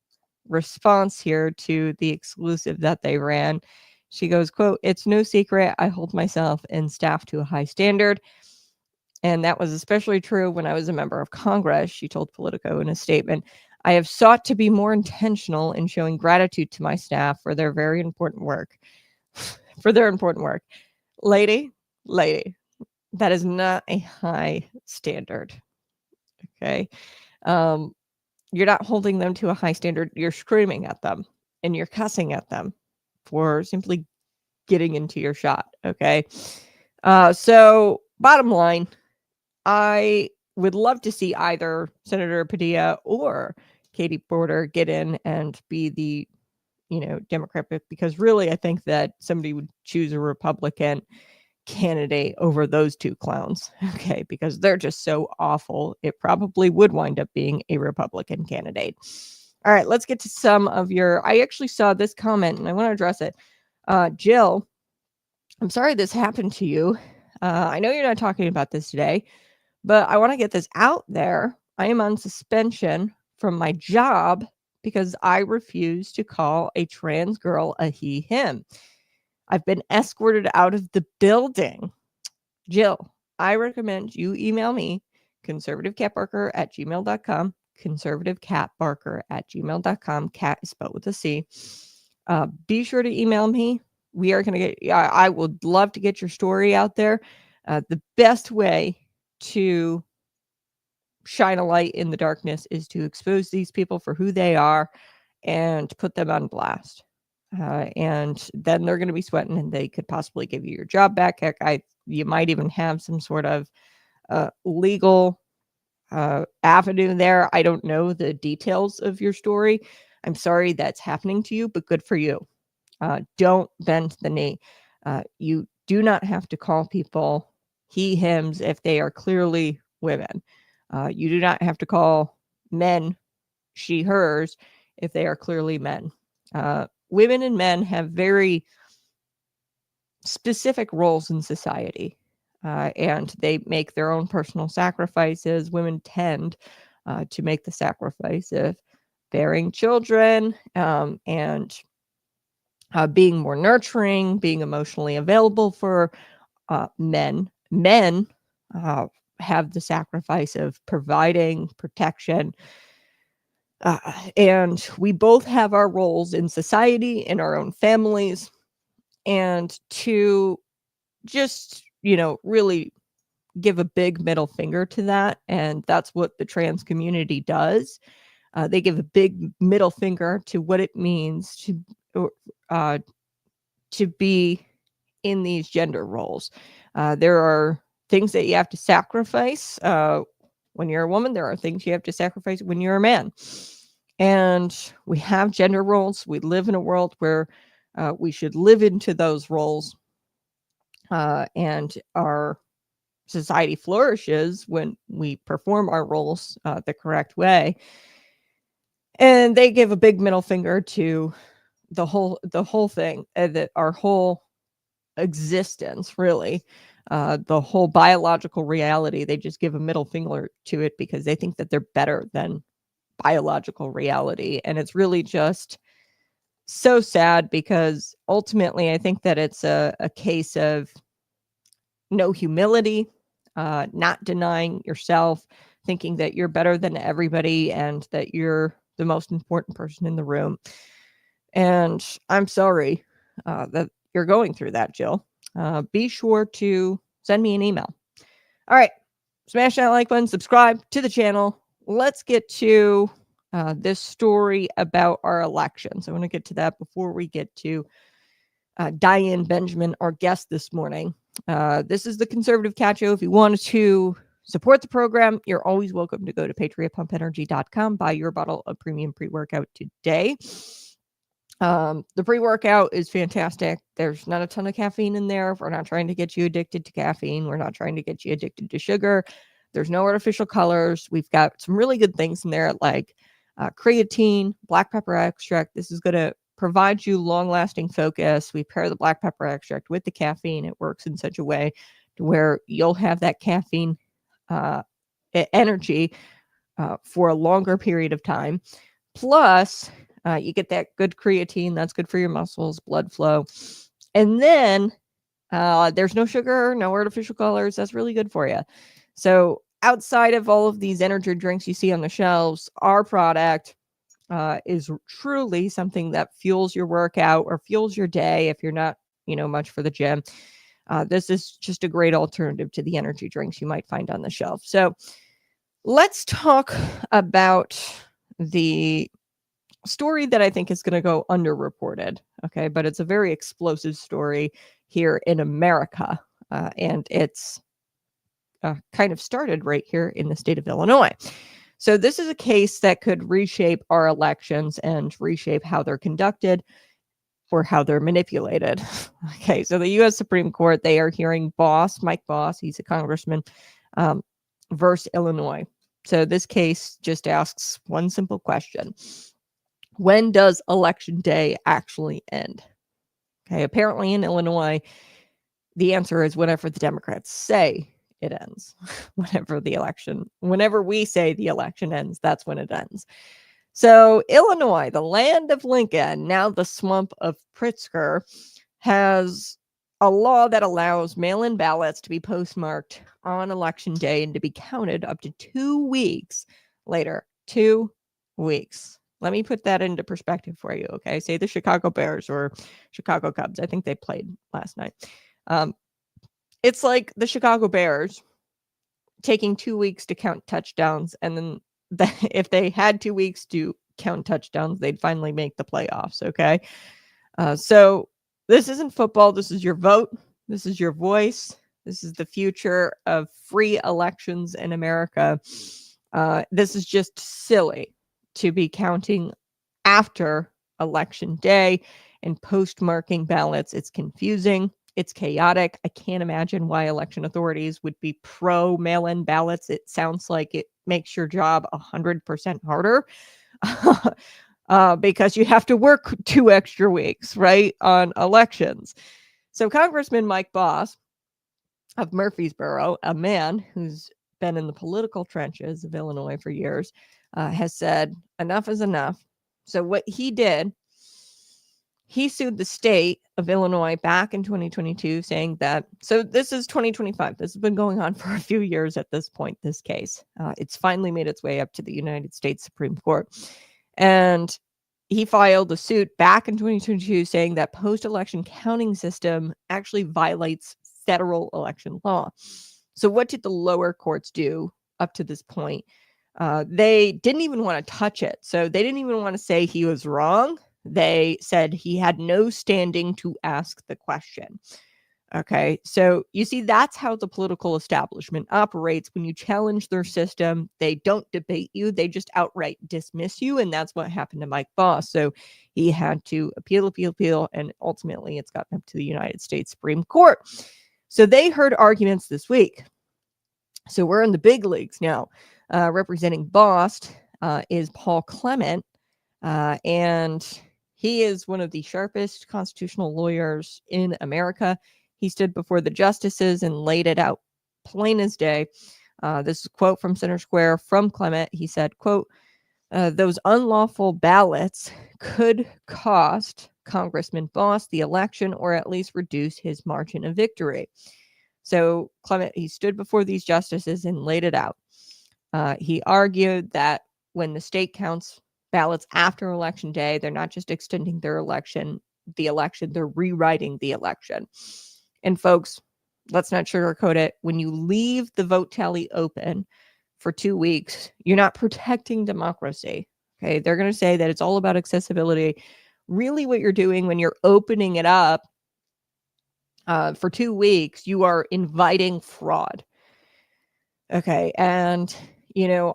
response here to the exclusive that they ran. She goes, quote, "It's no secret I hold myself and staff to a high standard. And that was especially true when I was a member of Congress," she told Politico in a statement. "I have sought to be more intentional in showing gratitude to my staff for their very important work." For their important work. Lady, that is not a high standard. Okay. You're not holding them to a high standard. You're screaming at them and you're cussing at them for simply getting into your shot. Okay. So bottom line, I would love to see either Senator Padilla or Katie Porter get in and be the, Democrat, because really I think that somebody would choose a Republican candidate over those two clowns. Okay. Because they're just so awful. It probably would wind up being a Republican candidate. All right. Let's get to some of I actually saw this comment and I want to address it. Jill I'm sorry this happened to you. I know you're not talking about this today, but I want to get this out there. I am on suspension from my job because I refuse to call a trans girl a he, him. I've been escorted out of the building. Jill, I recommend you email me, conservativecatbarker@gmail.com, conservativecatbarker@gmail.com. Cat is spelled with a C. Be sure to email me. We are going to get, I would love to get your story out there. The best way to shine a light in the darkness is to expose these people for who they are and put them on blast. And then they're going to be sweating and they could possibly give you your job back. Heck, you might even have some sort of legal avenue there. I don't know the details of your story. I'm sorry that's happening to you, but good for you. Don't bend the knee. You do not have to call people he, hims if they are clearly women. You do not have to call men she, hers if they are clearly men. Women and men have very specific roles in society, and they make their own personal sacrifices. Women tend to make the sacrifice of bearing children and being more nurturing, being emotionally available for men. Men have the sacrifice of providing protection. And we both have our roles in society, in our own families, and to just, really give a big middle finger to that. And that's what the trans community does. They give a big middle finger to what it means to be in these gender roles. There are things that you have to sacrifice when you're a woman. There are things you have to sacrifice when you're a man. And we have gender roles. We live in a world where we should live into those roles. And our society flourishes when we perform our roles the correct way. And they give a big middle finger to the whole thing, that our whole existence, really, the whole biological reality. They just give a middle finger to it because they think that they're better than biological reality. And it's really just so sad, because ultimately I think that it's a case of no humility, not denying yourself, thinking that you're better than everybody and that you're the most important person in the room. And I'm sorry that you're going through that, Jill. Be sure to send me an email. All right. Smash that like button, subscribe to the channel. Let's get to this story about our elections. I want to get to that before we get to Diane Benjamin, our guest this morning. This is the Conservative Cat Show. If you want to support the program, you're always welcome to go to patriotpumpenergy.com, buy your bottle of premium pre-workout today. The pre-workout is fantastic. There's not a ton of caffeine in there. We're not trying to get you addicted to caffeine. We're not trying to get you addicted to sugar. There's no artificial colors. We've got some really good things in there, like creatine, black pepper extract. This is going to provide you long-lasting focus. We pair the black pepper extract with the caffeine. It works in such a way to where you'll have that caffeine energy for a longer period of time. Plus, you get that good creatine. That's good for your muscles, blood flow. And then there's no sugar, no artificial colors. That's really good for you. So outside of all of these energy drinks you see on the shelves, our product is truly something that fuels your workout or fuels your day if you're not, much for the gym. This is just a great alternative to the energy drinks you might find on the shelf. So let's talk about the story that I think is going to go underreported. Okay. But it's a very explosive story here in America. And it's kind of started right here in the state of Illinois. So this is a case that could reshape our elections and reshape how they're conducted or how they're manipulated. Okay. So the U.S. Supreme Court, they are hearing Mike Boss, he's a congressman, versus Illinois. So this case just asks one simple question. When does election day actually end? Okay, apparently in Illinois, The answer is whenever the Democrats say it ends. Whenever we say the election ends, that's when it ends. So Illinois, the land of Lincoln, now the swamp of Pritzker, has a law that allows mail-in ballots to be postmarked on election day and to be counted up to 2 weeks later. 2 weeks. Let me put that into perspective for you, okay? Say the Chicago Bears or Chicago Cubs. I think they played last night. It's like the Chicago Bears taking 2 weeks to count touchdowns, and then if they had 2 weeks to count touchdowns, they'd finally make the playoffs, okay? So this isn't football. This is your vote. This is your voice. This is the future of free elections in America. This is just silly to be counting after election day and postmarking ballots. It's confusing. It's chaotic. I can't imagine why election authorities would be pro mail-in ballots. It sounds like it makes your job 100% harder. Because you have to work 2 extra weeks, right, on elections. So Congressman Mike Boss of Murfreesboro, a man who's been in the political trenches of Illinois for years, has said enough is enough. So what he did, he sued the state of Illinois back in 2022 saying that, so this is 2025. This has been going on for a few years at this point, this case. It's finally made its way up to the United States Supreme Court. And he filed a suit back in 2022 saying that post-election counting system actually violates federal election law. So what did the lower courts do up to this point? They didn't even want to touch it. So they didn't even want to say he was wrong. They said he had no standing to ask the question. Okay, so you see, that's how the political establishment operates. When you challenge their system, they don't debate you, they just outright dismiss you. And that's what happened to Mike Boss. So he had to appeal, and ultimately it's gotten up to the United States Supreme Court. So they heard arguments this week. So we're in the big leagues now. Representing Boss is Paul Clement, and he is one of the sharpest constitutional lawyers in America. He stood before the justices and laid it out plain as day. This is a quote from Center Square from Clement. He said, quote, those unlawful ballots could cost Congressman Boss the election or at least reduce his margin of victory. So Clement, he stood before these justices and laid it out. He argued that when the state counts ballots after election day, they're not just extending the election, they're rewriting the election. And folks, let's not sugarcoat it. When you leave the vote tally open for 2 weeks, you're not protecting democracy. Okay, they're going to say that it's all about accessibility. Really, what you're doing when you're opening it up for 2 weeks, you are inviting fraud. Okay, and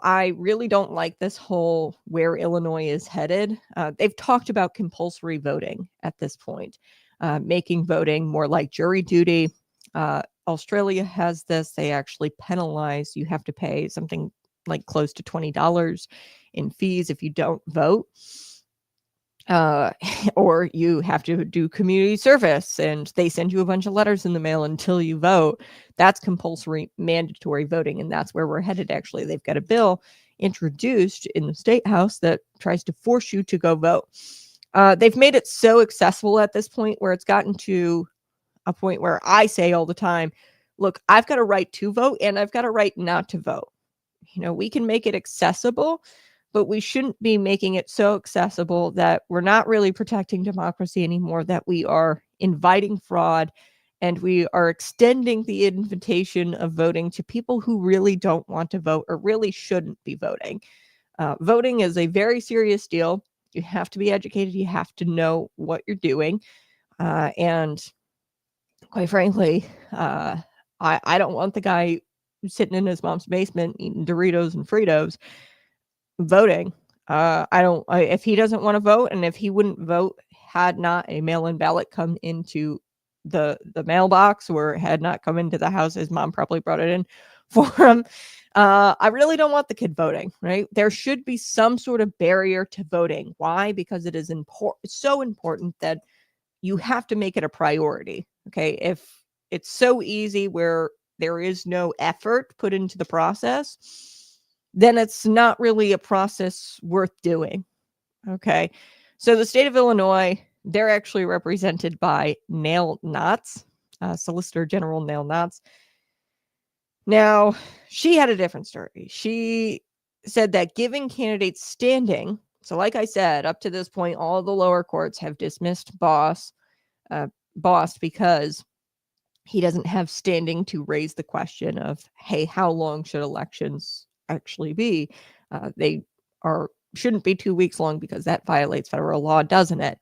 I really don't like this whole where Illinois is headed. They've talked about compulsory voting at this point, making voting more like jury duty. Australia has this. They actually penalize. You have to pay something like close to $20 in fees if you don't vote. Or you have to do community service and they send you a bunch of letters in the mail until you vote. That's compulsory mandatory voting. And that's where we're headed. Actually, they've got a bill introduced in the state house that tries to force you to go vote. They've made it so accessible at this point where it's gotten to a point where I say all the time, look, I've got a right to vote and I've got a right not to vote. We can make it accessible, but we shouldn't be making it so accessible that we're not really protecting democracy anymore, that we are inviting fraud and we are extending the invitation of voting to people who really don't want to vote or really shouldn't be voting. Voting is a very serious deal. You have to be educated. You have to know what you're doing. And quite frankly, I don't want the guy sitting in his mom's basement eating Doritos and Fritos voting. If he doesn't want to vote, and if he wouldn't vote had not a mail-in ballot come into the mailbox or had not come into the house, his mom probably brought it in for him. I really don't want the kid voting, right? There should be some sort of barrier to voting. Why? Because it is important. It's so important that you have to make it a priority. Okay. If it's so easy where there is no effort put into the process, then it's not really a process worth doing. Okay. So the state of Illinois, they're actually represented by Nail Knotts, Solicitor General Nail Knotts. Now, she had a different story. She said that giving candidates standing, so like I said, up to this point, all the lower courts have dismissed Boss because he doesn't have standing to raise the question of, hey, how long should elections actually be? They shouldn't be 2 weeks long because that violates federal law, doesn't it?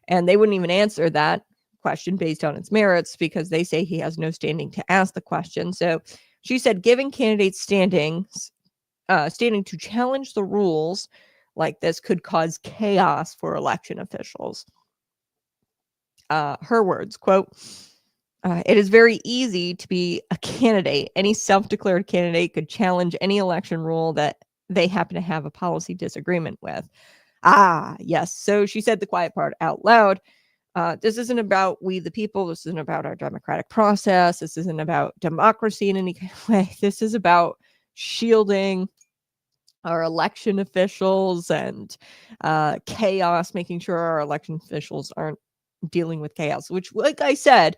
And they wouldn't even answer that question based on its merits because they say he has no standing to ask the question. So she said giving candidates standing to challenge the rules like this could cause chaos for election officials. Her words, quote, it is very easy to be a candidate. Any self-declared candidate could challenge any election rule that they happen to have a policy disagreement with. Yes. So she said the quiet part out loud. This isn't about we the people. This isn't about our democratic process. This isn't about democracy in any way. This is about shielding our election officials and chaos, making sure our election officials aren't dealing with chaos, which, like I said,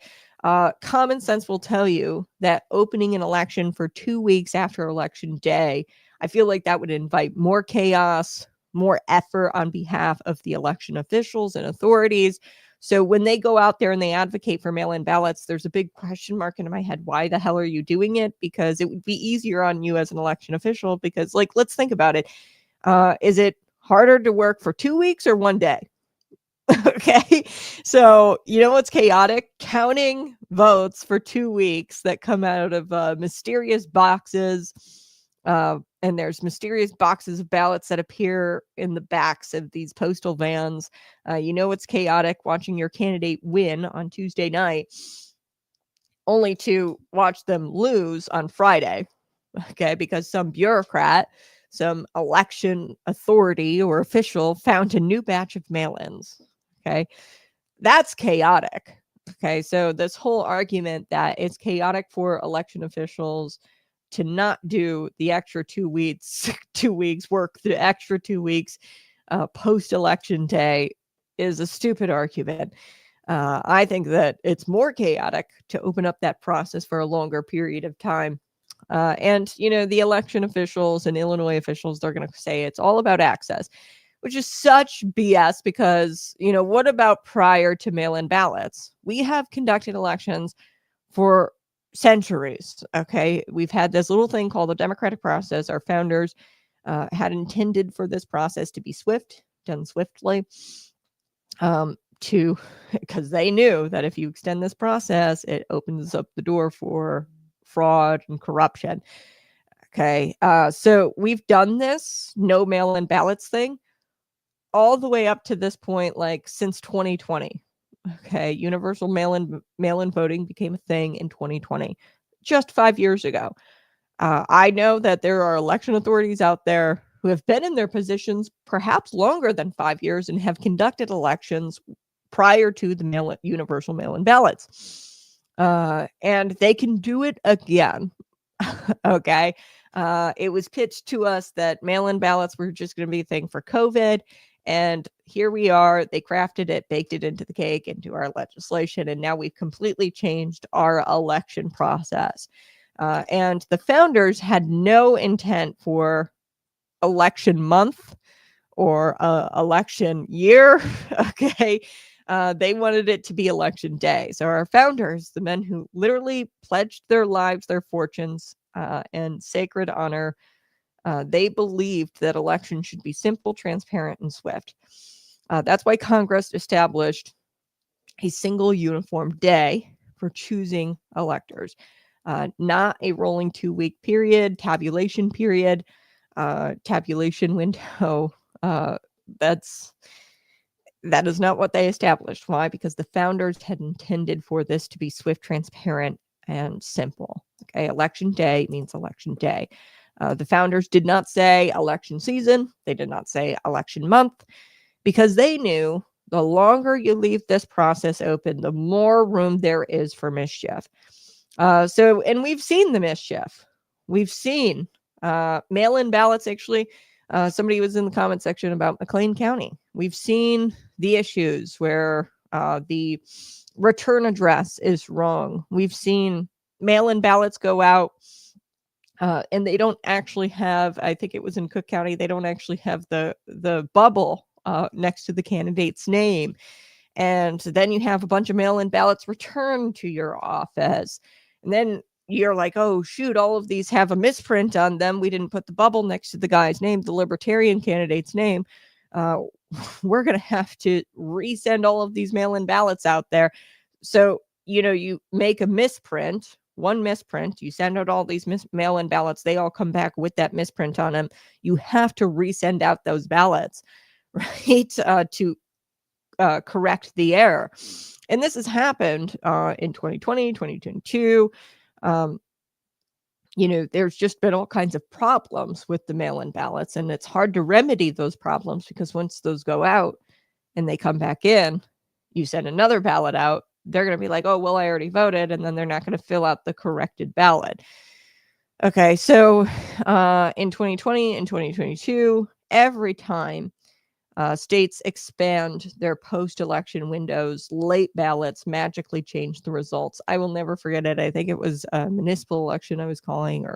common sense will tell you that opening an election for 2 weeks after election day, I feel like that would invite more chaos, more effort on behalf of the election officials and authorities. So when they go out there and they advocate for mail-in ballots, there's a big question mark in my head. Why the hell are you doing it? Because it would be easier on you as an election official because, like, let's think about it. Is it harder to work for 2 weeks or 1 day? Okay. So, you know what's chaotic? Counting votes for 2 weeks that come out of mysterious boxes. And there's mysterious boxes of ballots that appear in the backs of these postal vans. You know what's chaotic? Watching your candidate win on Tuesday night, only to watch them lose on Friday. Okay. Because some bureaucrat, some election authority or official found a new batch of mail-ins. Okay. That's chaotic. Okay. So this whole argument that it's chaotic for election officials to not do the extra 2 weeks, 2 weeks work, the extra 2 weeks post-election day is a stupid argument. I think that it's more chaotic to open up that process for a longer period of time. And, you know, the election officials and Illinois officials, they're going to say it's all about access, which is such BS because, you know, what about prior to mail-in ballots? We have conducted elections for centuries. Okay. We've had this little thing called the democratic process. Our founders had intended for this process to be swift, done swiftly, because they knew that if you extend this process, it opens up the door for fraud and corruption. Okay. So we've done this no mail-in ballots thing all the way up to this point, like since 2020. Okay, universal mail-in voting became a thing in 2020, just 5 years ago. I know that there are election authorities out there who have been in their positions perhaps longer than 5 years and have conducted elections prior to the universal mail-in ballots. And they can do it again. Okay. It was pitched to us that mail-in ballots were just going to be a thing for COVID. And here we are. They crafted it, baked it into the cake, into our legislation. And now we've completely changed our election process. And the founders had no intent for election month or election year. Okay. They wanted it to be election day. So our founders, the men who literally pledged their lives, their fortunes, and sacred honor, they believed that elections should be simple, transparent, and swift. That's why Congress established a single uniform day for choosing electors, not a rolling 2 week period, tabulation window. That is not what they established. Why? Because the founders had intended for this to be swift, transparent, and simple. Okay, election day means election day. The founders did not say election season. They did not say election month because they knew the longer you leave this process open, the more room there is for mischief. And we've seen the mischief. We've seen mail-in ballots. Actually, somebody was in the comment section about McLean County. We've seen the issues where the return address is wrong. We've seen mail-in ballots go out and they don't actually have, I think it was in Cook County, they don't actually have the bubble next to the candidate's name. And then you have a bunch of mail-in ballots returned to your office. And then you're like, oh, shoot, all of these have a misprint on them. We didn't put the bubble next to the guy's name, the Libertarian candidate's name. We're going to have to resend all of these mail-in ballots out there. So, you make a misprint, one misprint, you send out all these mail-in ballots. They all come back with that misprint on them. You have to resend out those ballots, right, to correct the error. And this has happened in 2020, 2022. There's just been all kinds of problems with the mail-in ballots, and it's hard to remedy those problems because once those go out and they come back in, you send another ballot out, they're going to be like, oh, well, I already voted, and then they're not going to fill out the corrected ballot. Okay, so in 2020 and 2022, every time states expand their post-election windows, late ballots magically change the results. I will never forget it. I think it was a municipal election I was calling,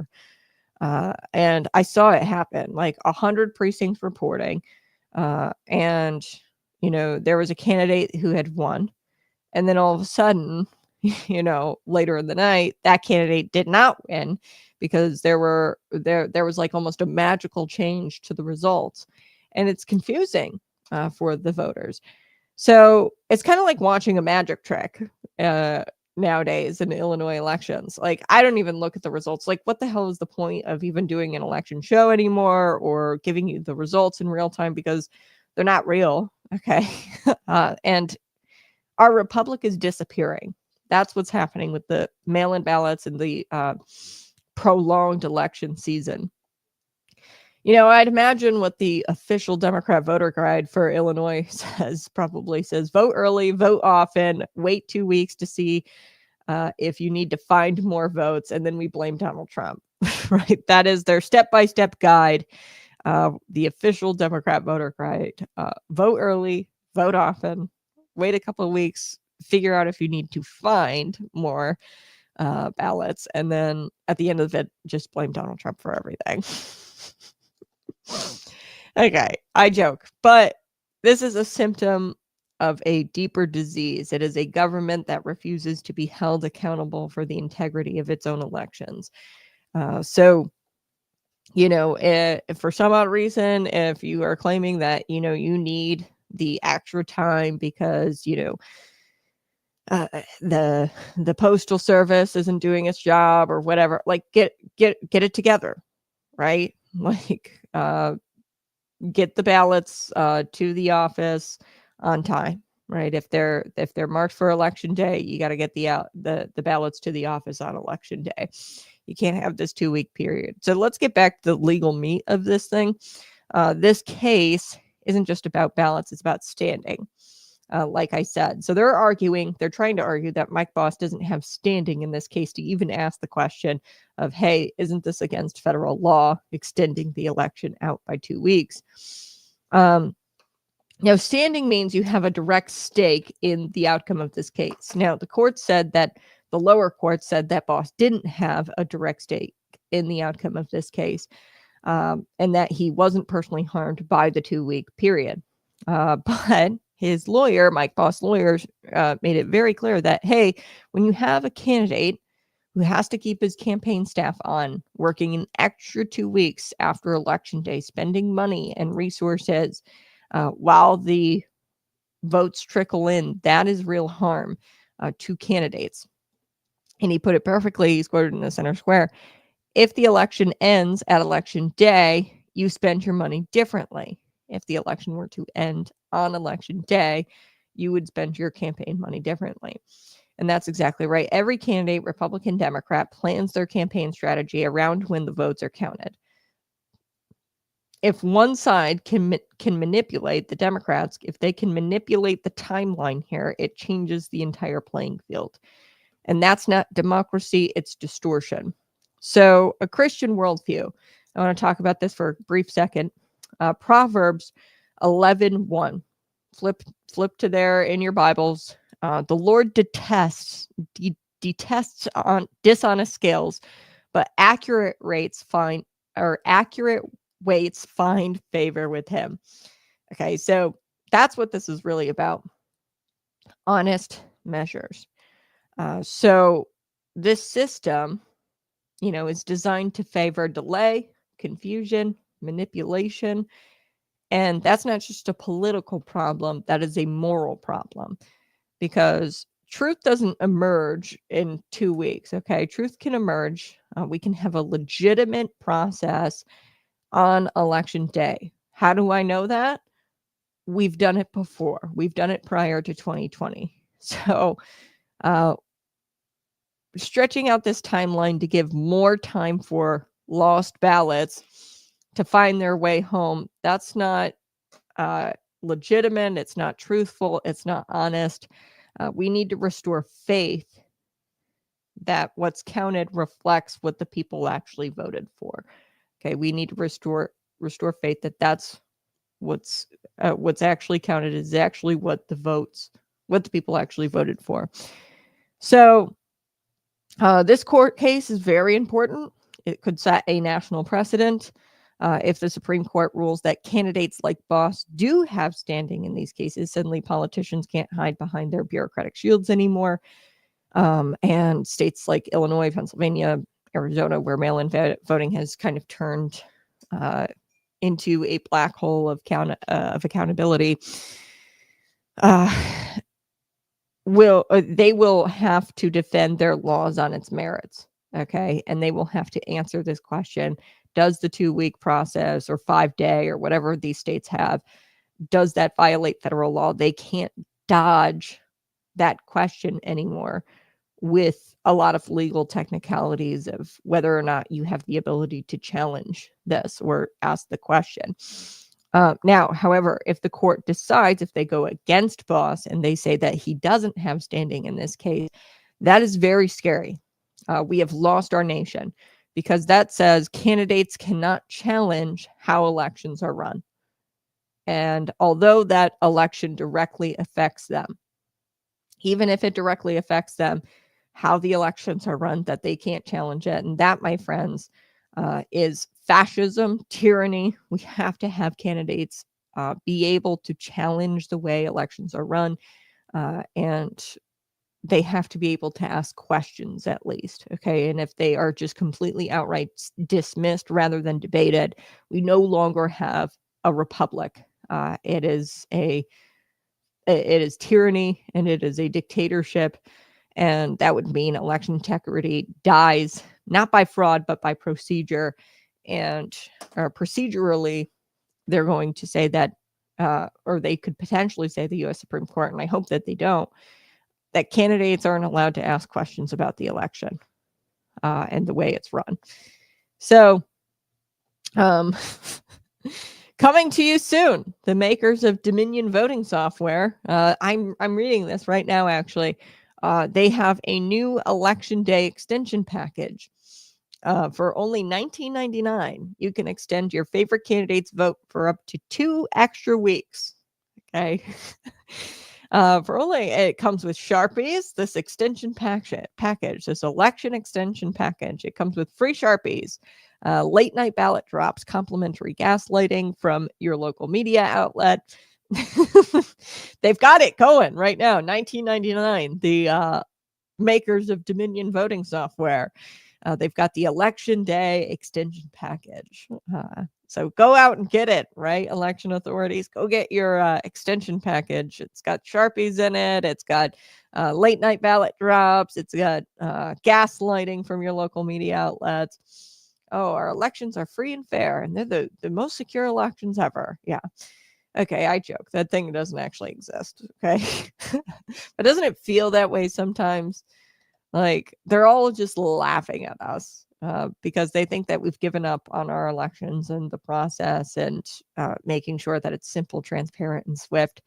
and I saw it happen, like 100 precincts reporting. And, there was a candidate who had won. And then all of a sudden, later in the night, that candidate did not win because there was like almost a magical change to the results. And it's confusing for the voters. So it's kind of like watching a magic trick nowadays in Illinois elections. Like, I don't even look at the results. Like, what the hell is the point of even doing an election show anymore or giving you the results in real time because they're not real. Okay. And our republic is disappearing. That's what's happening with the mail-in ballots and the prolonged election season. I'd imagine what the official Democrat voter guide for Illinois probably says, vote early, vote often, wait 2 weeks to see if you need to find more votes, and then we blame Donald Trump, right? That is their step-by-step guide, the official Democrat voter guide. Vote early, vote often, wait a couple of weeks, figure out if you need to find more ballots, and then at the end of it, just blame Donald Trump for everything. Okay, I joke, but this is a symptom of a deeper disease. It is a government that refuses to be held accountable for the integrity of its own elections. So, if for some odd reason, if you are claiming that, you need the extra time because, the postal service isn't doing its job or whatever, like get it together, right? Like, get the ballots to the office on time, right? If they're marked for election day, you got to get the ballots to the office on election day. You can't have this 2-week period. So let's get back to the legal meat of this thing. This case isn't just about ballots; it's about standing. Like I said, so they're trying to argue that Mike Boss doesn't have standing in this case to even ask the question of, hey, isn't this against federal law, extending the election out by 2 weeks? Now, standing means you have a direct stake in the outcome of this case. Now, the lower court said that Boss didn't have a direct stake in the outcome of this case, and that he wasn't personally harmed by the 2-week period. But his lawyer, Mike Boss lawyers, made it very clear that, hey, when you have a candidate who has to keep his campaign staff on, working an extra 2 weeks after election day, spending money and resources while the votes trickle in, that is real harm to candidates. And he put it perfectly. He's quoted in the Center Square. If the election ends at election day, you spend your money differently. If the election were to end on election day, you would spend your campaign money differently. And that's exactly right. Every candidate, Republican, Democrat, plans their campaign strategy around when the votes are counted. If one side can manipulate the Democrats, if they can manipulate the timeline here, it changes the entire playing field. And that's not democracy, it's distortion. So a Christian worldview, I want to talk about this for a brief second. Proverbs 11:1. Flip to there in your Bibles. The Lord detests on dishonest scales, but accurate weights find favor with him. Okay, so that's what this is really about. Honest measures. So this system, is designed to favor delay, confusion, manipulation. And that's not just a political problem, that is a moral problem, because truth doesn't emerge in 2 weeks. Okay, truth can emerge. We can have a legitimate process on election day. How do I know that? We've done it before. We've done it prior to 2020. So, stretching out this timeline to give more time for lost ballots to find their way home, that's not legitimate. It's not truthful. It's not honest. We need to restore faith that what's counted reflects what the people actually voted for. Okay, we need to restore faith that that's what's actually counted is actually what the people actually voted for. So this court case is very important. It could set a national precedent. If the Supreme Court rules that candidates like Boss do have standing in these cases, suddenly politicians can't hide behind their bureaucratic shields anymore. And states like Illinois, Pennsylvania, Arizona, where mail-in voting has kind of turned into a black hole of accountability, they will have to defend their laws on its merits. Okay, and they will have to answer this question: does the 2-week process or 5-day or whatever these states have, does that violate federal law? They can't dodge that question anymore with a lot of legal technicalities of whether or not you have the ability to challenge this or ask the question. Now, however, if the court decides, if they go against Boss and they say that he doesn't have standing in this case, that is very scary. We have lost our nation, because that says candidates cannot challenge how elections are run. And although that election directly affects them, even if it directly affects them, how the elections are run, that they can't challenge it. And that, my friends, is fascism, tyranny. We have to have candidates be able to challenge the way elections are run, and they have to be able to ask questions at least. Okay, and if they are just completely outright dismissed rather than debated, we no longer have a republic. It is tyranny, and it is a dictatorship. And that would mean election integrity dies, not by fraud, but by procedure. And procedurally, they're going to say that, or they could potentially say, the U.S. Supreme Court, and I hope that they don't, that candidates aren't allowed to ask questions about the election and the way it's run. So, coming to you soon, the makers of Dominion voting software. I'm reading this right now, actually. They have a new election day extension package. For only $19.99, you can extend your favorite candidate's vote for up to 2 extra weeks. Okay. It comes with Sharpies, this extension package, this election extension package. It comes with free Sharpies, late night ballot drops, complimentary gas lighting from your local media outlet. They've got it going right now. $19.99. The makers of Dominion voting software. They've got the election day extension package. So go out and get it, right? Election authorities, go get your extension package. It's got Sharpies in it. It's got late night ballot drops. It's got gas lighting from your local media outlets. Oh, our elections are free and fair, and they're the most secure elections ever. Yeah. Okay, I joke. That thing doesn't actually exist. Okay. But doesn't it feel that way sometimes? Like they're all just laughing at us because they think that we've given up on our elections and the process and making sure that it's simple, transparent, and swift.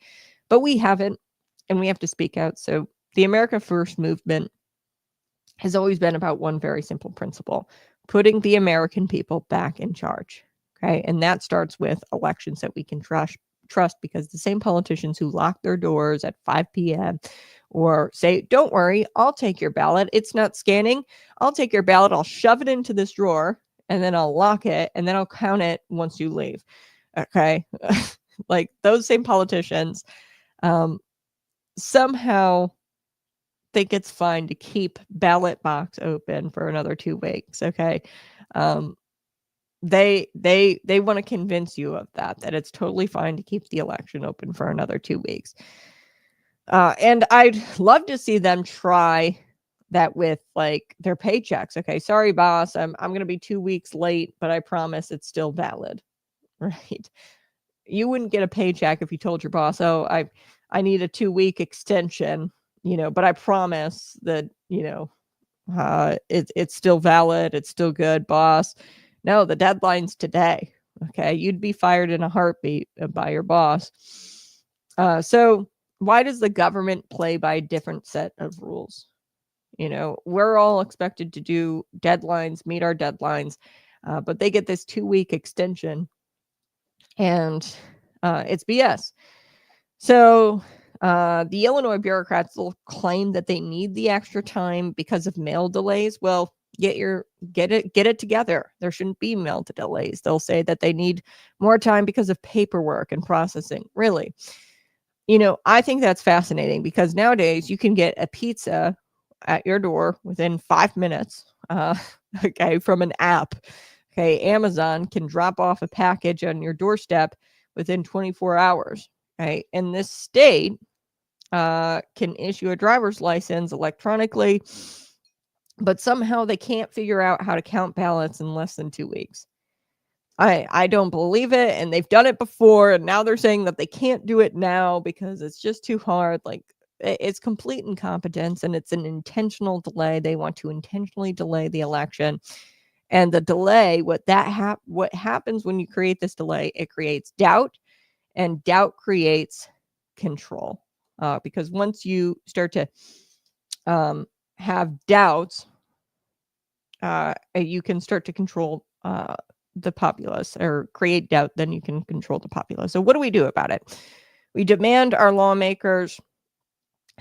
But we haven't, and we have to speak out. So the America First movement has always been about one very simple principle: putting the American people back in charge. Okay. And that starts with elections that we can trust, because the same politicians who lock their doors at 5 p.m. or say, don't worry, I'll take your ballot, it's not scanning, I'll take your ballot, I'll shove it into this drawer, and then I'll lock it, and then I'll count it once you leave. Okay. Like those same politicians somehow think it's fine to keep ballot box open for another 2 weeks. Okay. They want to convince you of that it's totally fine to keep the election open for another 2 weeks. And I'd love to see them try that with like their paychecks. Okay, sorry, boss, I'm going to be 2 weeks late, but I promise it's still valid. Right? You wouldn't get a paycheck if you told your boss, oh, I need a 2-week extension, but I promise that, it's still valid. It's still good, boss. No, the deadline's today. Okay. You'd be fired in a heartbeat by your boss. So why does the government play by a different set of rules? We're all expected to do deadlines, meet our deadlines, but they get this 2-week extension, and it's BS. So the Illinois bureaucrats will claim that they need the extra time because of mail delays. Well, get it together. There shouldn't be mail delays. They'll say that they need more time because of paperwork and processing. Really? I think that's fascinating, because nowadays you can get a pizza at your door within 5 minutes, okay, from an app. Okay, Amazon can drop off a package on your doorstep within 24 hours. Okay, and this state can issue a driver's license electronically, but somehow they can't figure out how to count ballots in less than 2 weeks. I don't believe it, and they've done it before, and now they're saying that they can't do it now because it's just too hard. Like, it's complete incompetence, and it's an intentional delay. They want to intentionally delay the election. And the delay, what happens when you create this delay, it creates doubt, and doubt creates control. Because once you start to have doubts, you can start to control the populace, or create doubt, then you can control the populace. So what do we do about it? We demand our lawmakers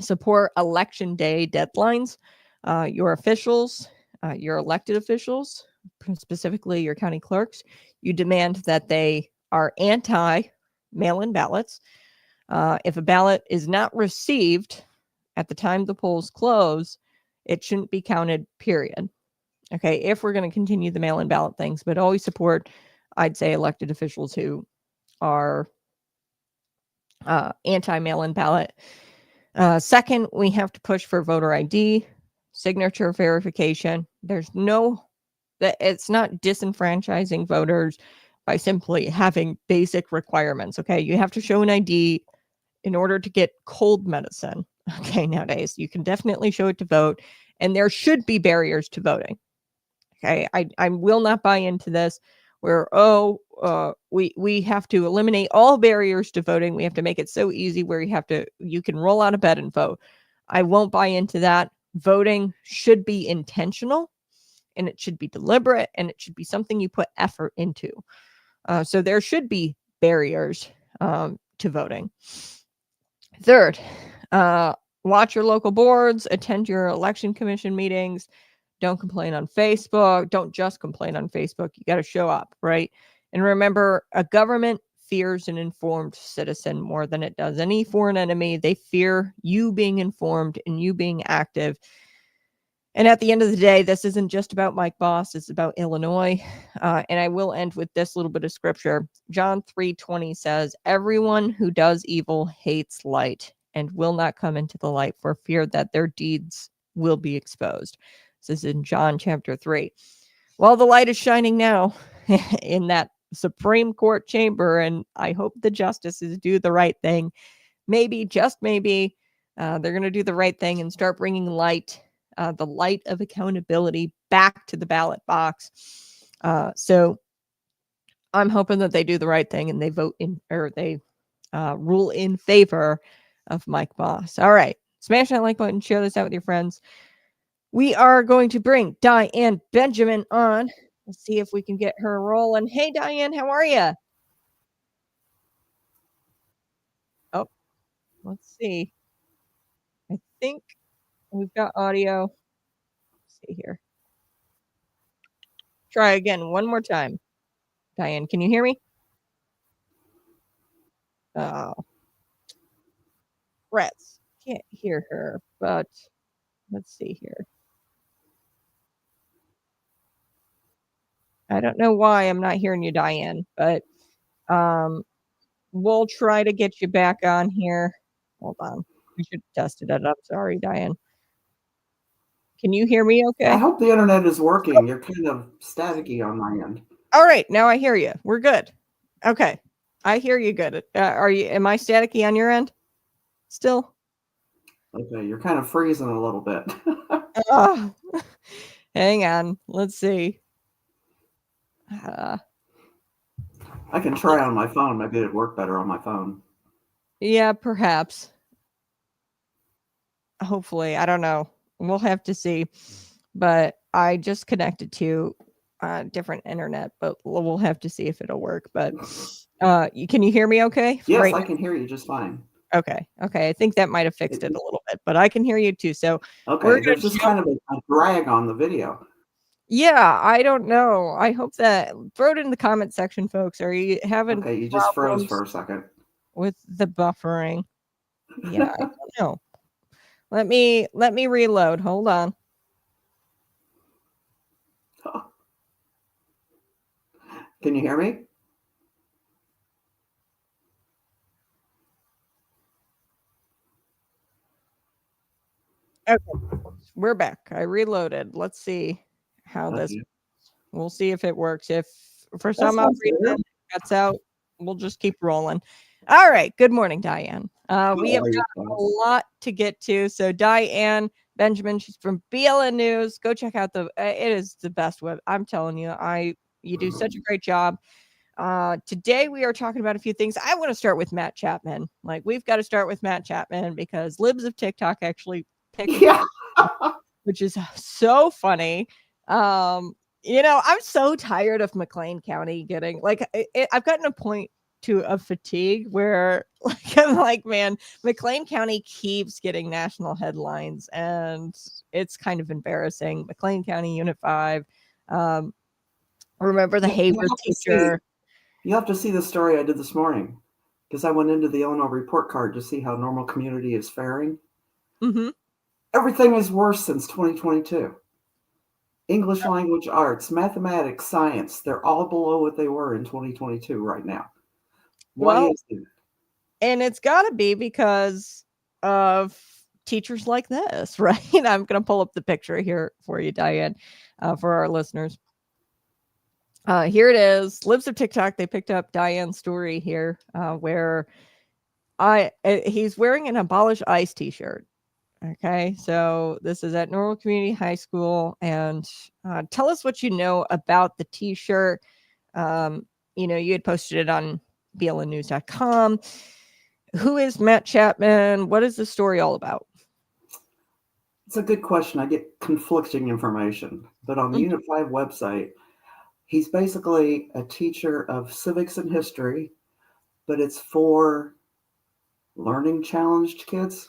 support election day deadlines. Your officials, your elected officials, specifically your county clerks, you demand that they are anti mail-in ballots. If a ballot is not received at the time the polls close, it shouldn't be counted, period. Okay, if we're going to continue the mail-in ballot things, but always support, I'd say, elected officials who are anti-mail-in ballot. Second, we have to push for voter ID, signature verification. It's not disenfranchising voters by simply having basic requirements. Okay, you have to show an ID in order to get cold medicine. Okay, nowadays you can definitely show it to vote, and there should be barriers to voting. Okay, I will not buy into this where, we have to eliminate all barriers to voting. We have to make it so easy where you can roll out of bed and vote. I won't buy into that. Voting should be intentional, and it should be deliberate, and it should be something you put effort into. So there should be barriers to voting. Third, watch your local boards, attend your election commission meetings. Don't complain on Facebook. Don't just complain on Facebook. You got to show up, right? And remember, a government fears an informed citizen more than it does any foreign enemy. They fear you being informed and you being active. And at the end of the day, this isn't just about Mike Boss. It's about Illinois. And I will end with this little bit of scripture. John 3:20 says, everyone who does evil hates light and will not come into the light for fear that their deeds will be exposed. This is in John chapter 3. Well, the light is shining now in that Supreme Court chamber, and I hope the justices do the right thing. Maybe, just maybe, they're going to do the right thing and start bringing light, the light of accountability, back to the ballot box. So I'm hoping that they do the right thing and they vote in, or they rule in favor of Mike Boss. All right. Smash that like button, share this out with your friends. We are going to bring Diane Benjamin on. Let's see if we can get her rolling. Hey, Diane, how are you? Oh, let's see. I think we've got audio. Let's see here. Try again one more time. Diane, can you hear me? Oh, rats. Can't hear her, but let's see here. I don't know why I'm not hearing you, Diane, but we'll try to get you back on here. Hold on. We should have tested it. I'm sorry, Diane. Can you hear me okay? I hope the internet is working. You're kind of staticky on my end. All right, now I hear you. We're good. Okay. I hear you good. Am I staticky on your end? Still? Okay, you're kind of freezing a little bit. Oh, hang on. Let's see. I can try on my phone. Maybe it'd work better on my phone. Yeah, perhaps. Hopefully. I don't know. We'll have to see. But I just connected to different internet, but we'll have to see if it'll work. But can you hear me okay? Yes, right I now? can hear you just fine. Okay. I think that might have fixed it a little bit, but I can hear you too. So Okay, there's just kind of a drag on the video. yeah, I don't know. I hope that throw it in the comment section, folks. Are you having Okay, you just froze problems for a second. with the buffering? Yeah, I don't know. Let me reload. Hold on. Can you hear me? Okay, we're back. I reloaded. Let's see how this. Okay. We'll see if it works. If for That some odd sounds reason weird. it cuts out, we'll just keep rolling. All right. Good morning, Diane. We have are you, got a folks? lot to get to. So Diane Benjamin, she's from BLN News. Go check out it is the best web. I'm telling you, you do such a great job. Today we are talking about a few things. I want to start with Matt Chapman. Like, we've got to start with Matt Chapman because libs of TikTok actually picked Yeah. which is so funny. I'm so tired of McLean County getting I've gotten a point of fatigue where I'm like, man, McLean County keeps getting national headlines and it's kind of embarrassing. McLean County Unit 5. Remember the Hayward teacher. You have to see the story I did this morning because I went into the Illinois report card to see how normal community is faring. Mm-hmm. Everything is worse since 2022. English language arts, mathematics, science, they're all below what they were in 2022 right now. Why is it? And it's got to be because of teachers like this, right? I'm going to pull up the picture here for you, Diane, for our listeners. Here it is. Libs of TikTok. They picked up Diane's story here where he's wearing an Abolish ICE t-shirt. Okay, so this is at Normal Community High School, and tell us what you know about the t-shirt. You had posted it on blnnews.com. Who is Matt Chapman? What is the story all about? It's a good question. I get conflicting information, but on the Unit 5 website, he's basically a teacher of civics and history, but it's for learning challenged kids.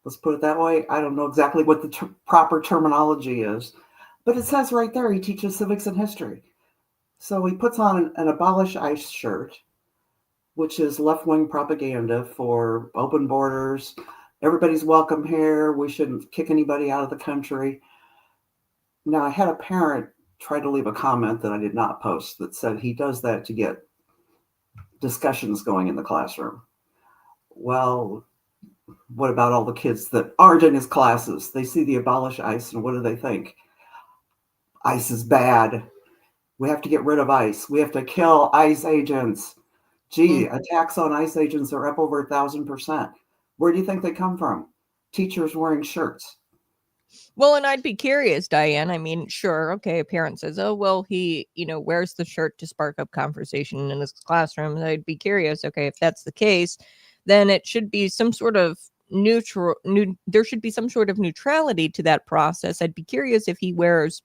Let's put it that way. I don't know exactly what the proper terminology is, but it says right there he teaches civics and history. So he puts on an Abolish ICE shirt, which is left-wing propaganda for open borders. Everybody's welcome here. We shouldn't kick anybody out of the country. Now, I had a parent try to leave a comment that I did not post that said he does that to get discussions going in the classroom. Well, what about all the kids that aren't in his classes? They see the Abolish ICE and what do they think? ICE is bad. We have to get rid of ICE. We have to kill ICE agents. Gee, attacks on ICE agents are up over 1,000%. Where do you think they come from? Teachers wearing shirts. Well, and I'd be curious, Diane. I mean, sure, okay, a parent says, oh, well, he, wears the shirt to spark up conversation in his classroom. And I'd be curious, okay, if that's the case, then it should be some sort of there should be some sort of neutrality to that process. I'd be curious if he wears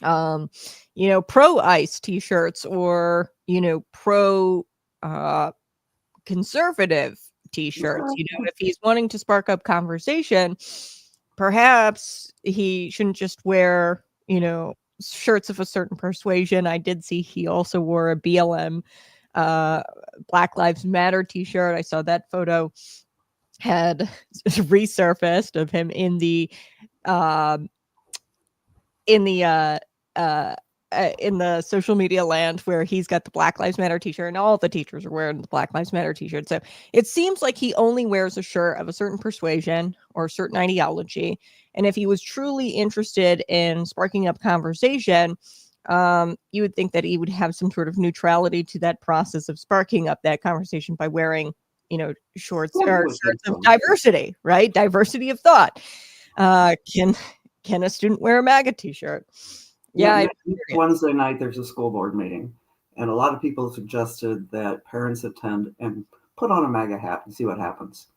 pro ICE t-shirts or pro conservative t-shirts. If he's wanting to spark up conversation, perhaps he shouldn't just wear shirts of a certain persuasion. I did see he also wore a BLM Black Lives Matter t-shirt. I saw that photo had resurfaced of him in the social media land, where he's got the Black Lives Matter t-shirt and all the teachers are wearing the Black Lives Matter t-shirt. So it seems like he only wears a shirt of a certain persuasion or a certain ideology. And if he was truly interested in sparking up conversation, you would think that he would have some sort of neutrality to that process of sparking up that conversation by wearing, shorts or shirts of diversity, right? Diversity of thought. Can a student wear a MAGA t-shirt? Yeah. Wednesday night, there's a school board meeting, and a lot of people suggested that parents attend and put on a MAGA hat and see what happens.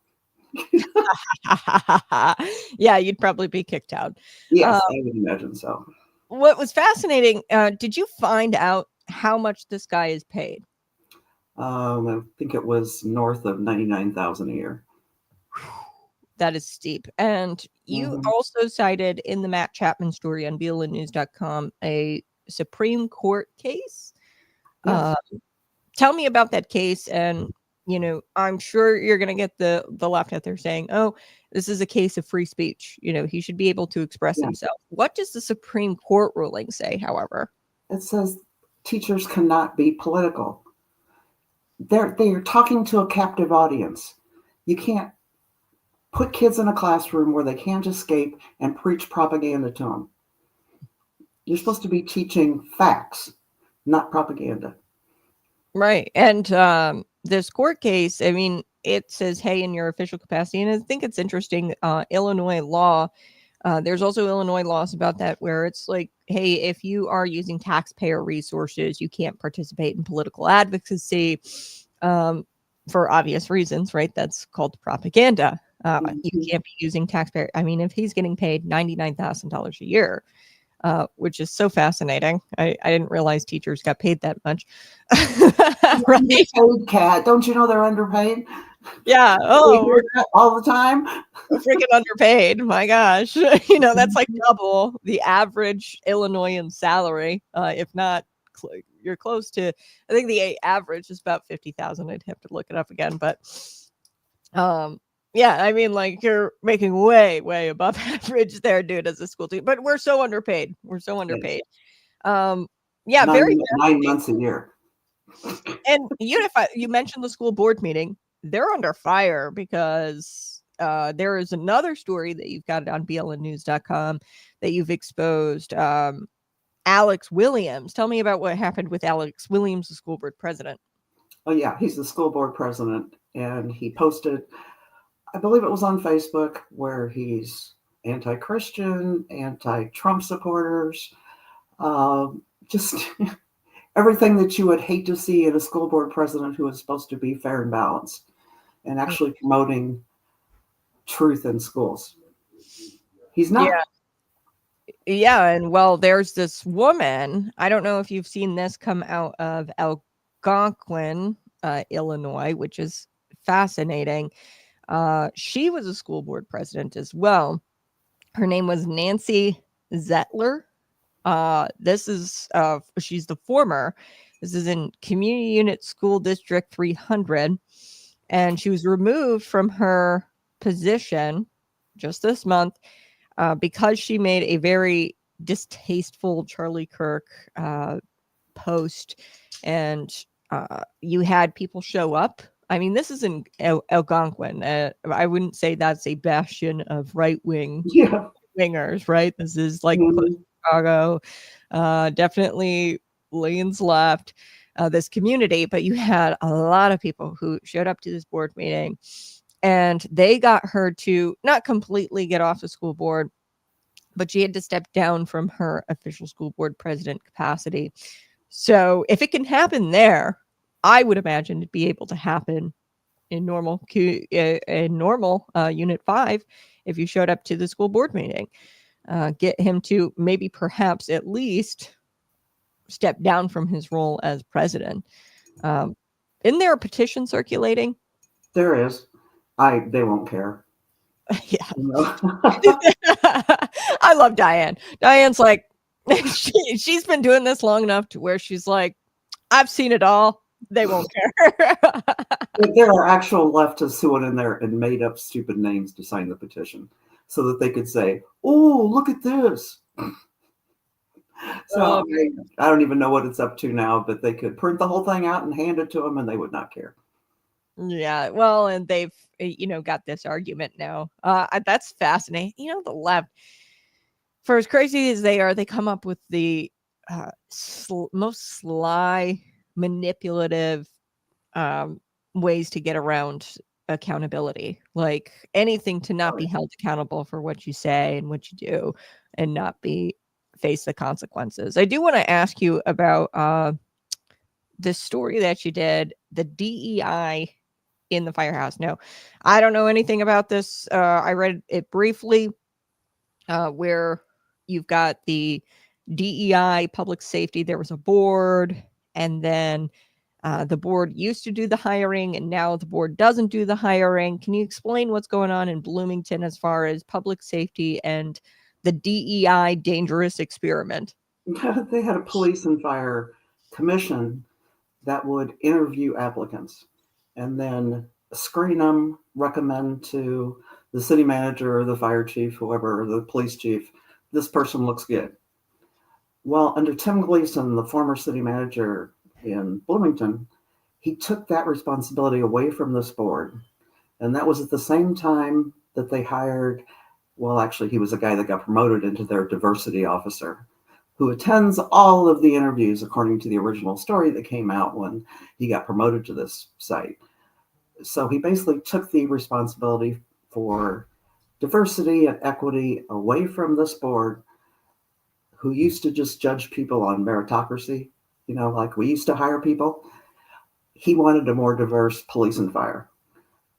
Yeah, you'd probably be kicked out. Yes, I would imagine so. What was fascinating, did you find out how much this guy is paid? I think it was north of $99,000 a year. That is steep. And you also cited in the Matt Chapman story on BLNnews.com a Supreme Court case. Yes. Tell me about that case. And, I'm sure you're going to get the left out there saying, oh, this is a case of free speech. He should be able to express himself. What does the Supreme Court ruling say, however? It says teachers cannot be political. They're talking to a captive audience. You can't put kids in a classroom where they can't escape and preach propaganda to them. You're supposed to be teaching facts, not propaganda. Right. And this court case, it says, hey, in your official capacity. And I think it's interesting, Illinois law, there's also Illinois laws about that, where it's like, hey, if you are using taxpayer resources, you can't participate in political advocacy for obvious reasons, right? That's called propaganda. You can't be using taxpayer. If he's getting paid $99,000 a year, which is so fascinating. I didn't realize teachers got paid that much. Right? Underpaid, Cat. Don't you know they're underpaid? Yeah. Oh, we hear that all the time. Freaking underpaid. My gosh. That's like double the average Illinoisan salary. If not, you're close to, I think the average is about 50,000. I'd have to look it up again, but yeah, you're making way, way above average there, dude, as a school teacher. But we're so underpaid. Yeah, very 9 months a year. And you mentioned the school board meeting. They're under fire because there is another story that you've got on BLNnews.com that you've exposed. Alex Williams. Tell me about what happened with Alex Williams, the school board president. Oh, yeah, he's the school board president, and he posted, I believe it was on Facebook, where he's anti-Christian, anti-Trump supporters, just everything that you would hate to see in a school board president who is supposed to be fair and balanced and actually promoting truth in schools. He's not. Yeah, and there's this woman. I don't know if you've seen this come out of Algonquin, Illinois, which is fascinating. She was a school board president as well. Her name was Nancy Zettler. She's the former. This is in Community Unit School District 300. And she was removed from her position just this month because she made a very distasteful Charlie Kirk post. And you had people show up. This is in Algonquin. I wouldn't say that's a bastion of right-wing wingers, right? This is like Chicago, definitely leans left, this community. But you had a lot of people who showed up to this board meeting, and they got her to not completely get off the school board, but she had to step down from her official school board president capacity. So if it can happen there, I would imagine it'd be able to happen in normal Unit 5 if you showed up to the school board meeting. Get him to maybe perhaps at least step down from his role as president. Isn't there a petition circulating? There is. They won't care. Yeah. You know? I love Diane. Diane's like, she's been doing this long enough to where she's like, I've seen it all. They won't care. But there are actual leftists who went in there and made up stupid names to sign the petition so that they could say, oh, look at this. So I don't even know what it's up to now, but they could print the whole thing out and hand it to them and they would not care. Yeah, well, and they've got this argument now. That's fascinating. The left, for as crazy as they are, they come up with the most sly, manipulative ways to get around accountability. Like anything to not be held accountable for what you say and what you do, and not face the consequences. I do want to ask you about this story that you did, the DEI in the firehouse. No, I don't know anything about this. I read it briefly, where you've got the DEI public safety. There was a board, and then the board used to do the hiring, and now the board doesn't do the hiring. Can you explain what's going on in Bloomington as far as public safety and the DEI dangerous experiment? They had a police and fire commission that would interview applicants and then screen them, recommend to the city manager or the fire chief, whoever, the police chief, this person looks good. Well, under Tim Gleason, the former city manager in Bloomington, he took that responsibility away from this board. And that was at the same time that they hired, well, actually, he was a guy that got promoted into their diversity officer, who attends all of the interviews according to the original story that came out when he got promoted to this site. So he basically took the responsibility for diversity and equity away from this board, who used to just judge people on meritocracy, like we used to hire people. He wanted a more diverse police and fire.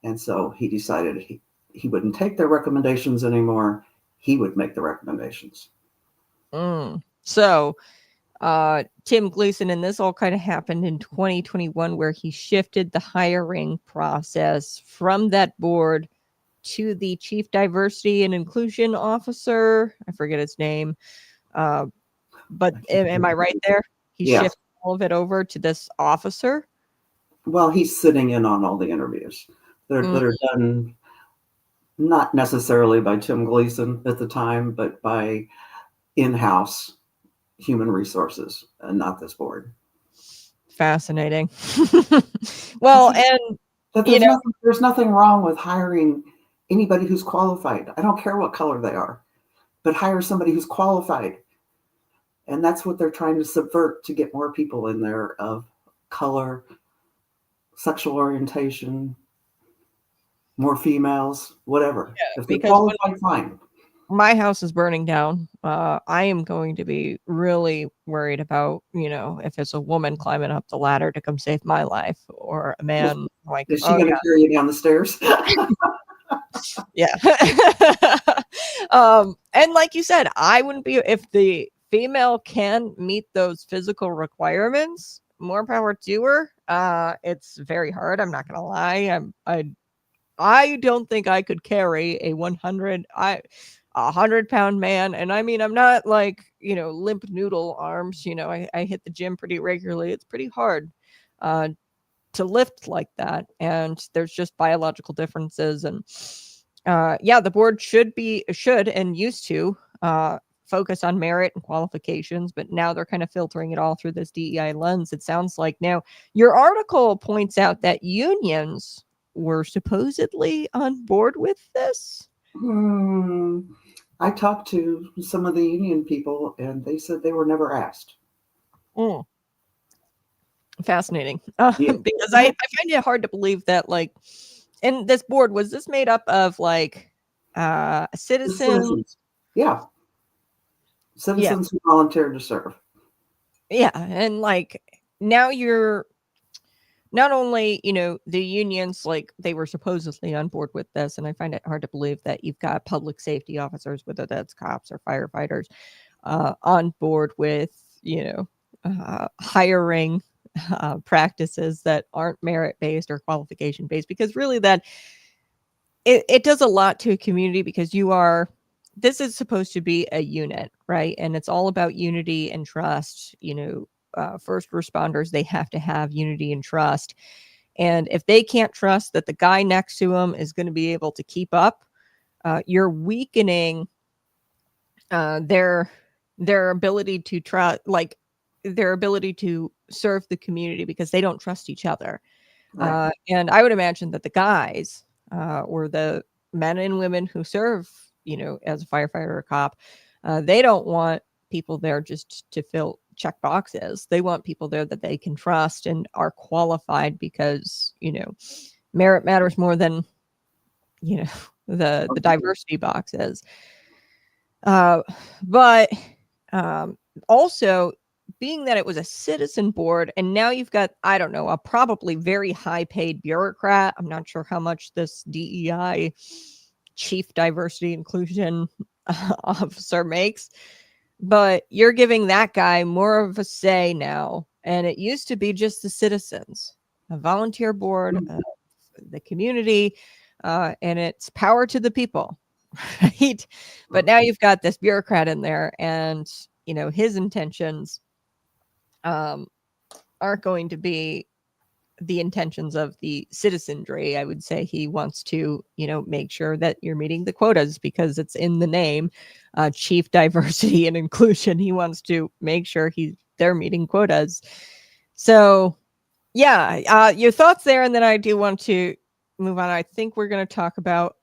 And so he decided he wouldn't take their recommendations anymore. He would make the recommendations. So Tim Gleason, and this all kind of happened in 2021, where he shifted the hiring process from that board to the chief diversity and inclusion officer. I forget his name. But am I right there? He shifted all of it over to this officer. Well, he's sitting in on all the interviews that are done, not necessarily by Tim Gleason at the time, but by in-house human resources, and not this board. Fascinating. Well, and but there's nothing wrong with hiring anybody who's qualified. I don't care what color they are, but hire somebody who's qualified. And that's what they're trying to subvert, to get more people in there of color, sexual orientation, more females, whatever. Yeah, if they're qualified, fine. My house is burning down. I am going to be really worried about, if it's a woman climbing up the ladder to come save my life, or a man. Is she going to carry you down the stairs? Yeah. And like you said, I wouldn't be, if the female can meet those physical requirements, more power to her. It's very hard. I'm not going to lie. I don't think I could carry a 100-pound man. And I mean, I'm not like, limp noodle arms. I hit the gym pretty regularly. It's pretty hard to lift like that. And there's just biological differences. And the board should and used to focus on merit and qualifications, but now they're kind of filtering it all through this DEI lens, it sounds like. Now, your article points out that unions were supposedly on board with this. I talked to some of the union people, and they said they were never asked. Fascinating. Because I find it hard to believe that, and this board, was this made up of citizens? Yeah. Citizens who volunteered to serve. Yeah. And now not only, the unions, like they were supposedly on board with this, and I find it hard to believe that you've got public safety officers, whether that's cops or firefighters, on board with, hiring practices that aren't merit-based or qualification-based, because really that it does a lot to a community, because this is supposed to be a unit, right? And it's all about unity and trust. First responders, they have to have unity and trust. And if they can't trust that the guy next to them is going to be able to keep up, you're weakening their ability to trust, like their ability to serve the community, because they don't trust each other. Right. And I would imagine that the guys, or the men and women who serve, as a firefighter or cop, they don't want people there just to check boxes. They want people there that they can trust and are qualified, because, merit matters more than, the diversity boxes. But also, being that it was a citizen board, and now you've got, I don't know, a probably very high paid bureaucrat. I'm not sure how much this DEI chief diversity inclusion officer makes, but you're giving that guy more of a say now. And it used to be just the citizens, a volunteer board, the community, and it's power to the people, right? But now you've got this bureaucrat in there, and his intentions aren't going to be the intentions of the citizenry. I would say he wants to, make sure that you're meeting the quotas, because it's in the name, chief diversity and inclusion. He wants to make sure they're meeting quotas. So yeah, your thoughts there. And then I do want to move on. I think we're going to talk about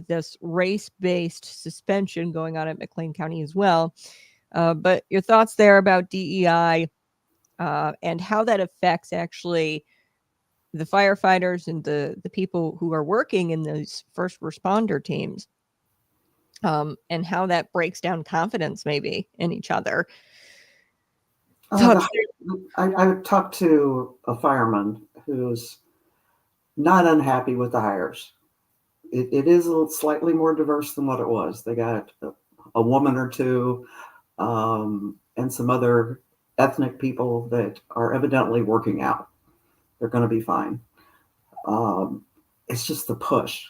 this race-based suspension going on at McLean County as well. But your thoughts there about DEI, and how that affects actually the firefighters and the people who are working in those first responder teams, and how that breaks down confidence maybe in each other. I talked to a fireman who's not unhappy with the hires. It is slightly more diverse than what it was. They got a woman or two, and some other ethnic people that are evidently working out. They're going to be fine. It's just the push.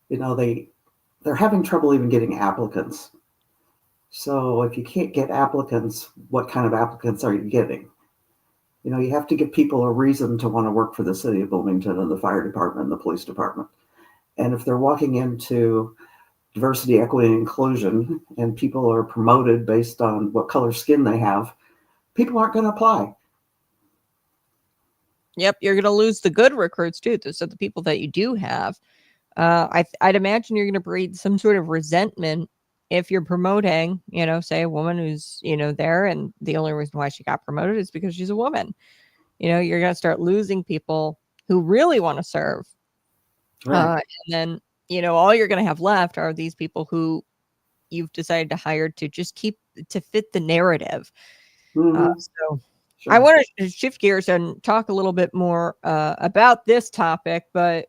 They're having trouble even getting applicants. So if you can't get applicants, what kind of applicants are you getting? You have to give people a reason to want to work for the city of Bloomington and the fire department and the police department. And if they're walking into diversity, equity, and inclusion, and people are promoted based on what color skin they have, people aren't going to apply. Yep, you're going to lose the good recruits too. So the people that you do have, I'd imagine you're going to breed some sort of resentment if you're promoting, say a woman who's, there, and the only reason why she got promoted is because she's a woman. You're going to start losing people who really want to serve. Right. And then, all you're going to have left are these people who you've decided to hire to just to fit the narrative. So Sure. I want to shift gears and talk a little bit more about this topic, but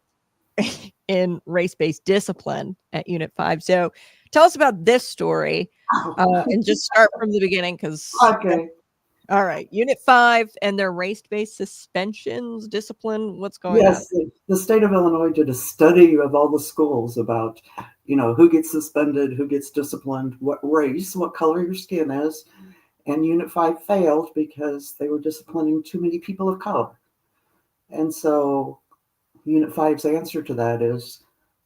in race-based discipline at Unit 5. So tell us about this story, and just start from the beginning, because Okay. All right, Unit 5 and their race-based suspensions, discipline. What's going on? Yes, the state of Illinois did a study of all the schools about, who gets suspended, who gets disciplined, what race, what color your skin is. And Unit 5 failed because they were disciplining too many people of color. And so Unit 5's answer to that is,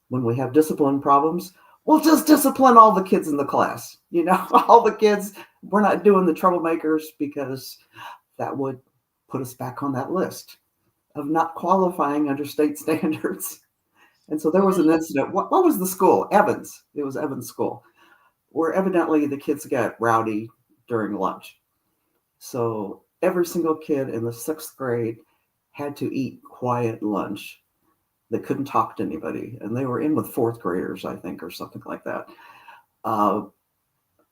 when we have discipline problems, we'll just discipline all the kids in the class. All the kids. We're not doing the troublemakers, because that would put us back on that list of not qualifying under state standards. And so there was an incident. What was the school? Evans. It was Evans School, where evidently the kids got rowdy during lunch. So every single kid in the 6th grade had to eat quiet lunch. They couldn't talk to anybody. And they were in with 4th graders, I think, or something like that.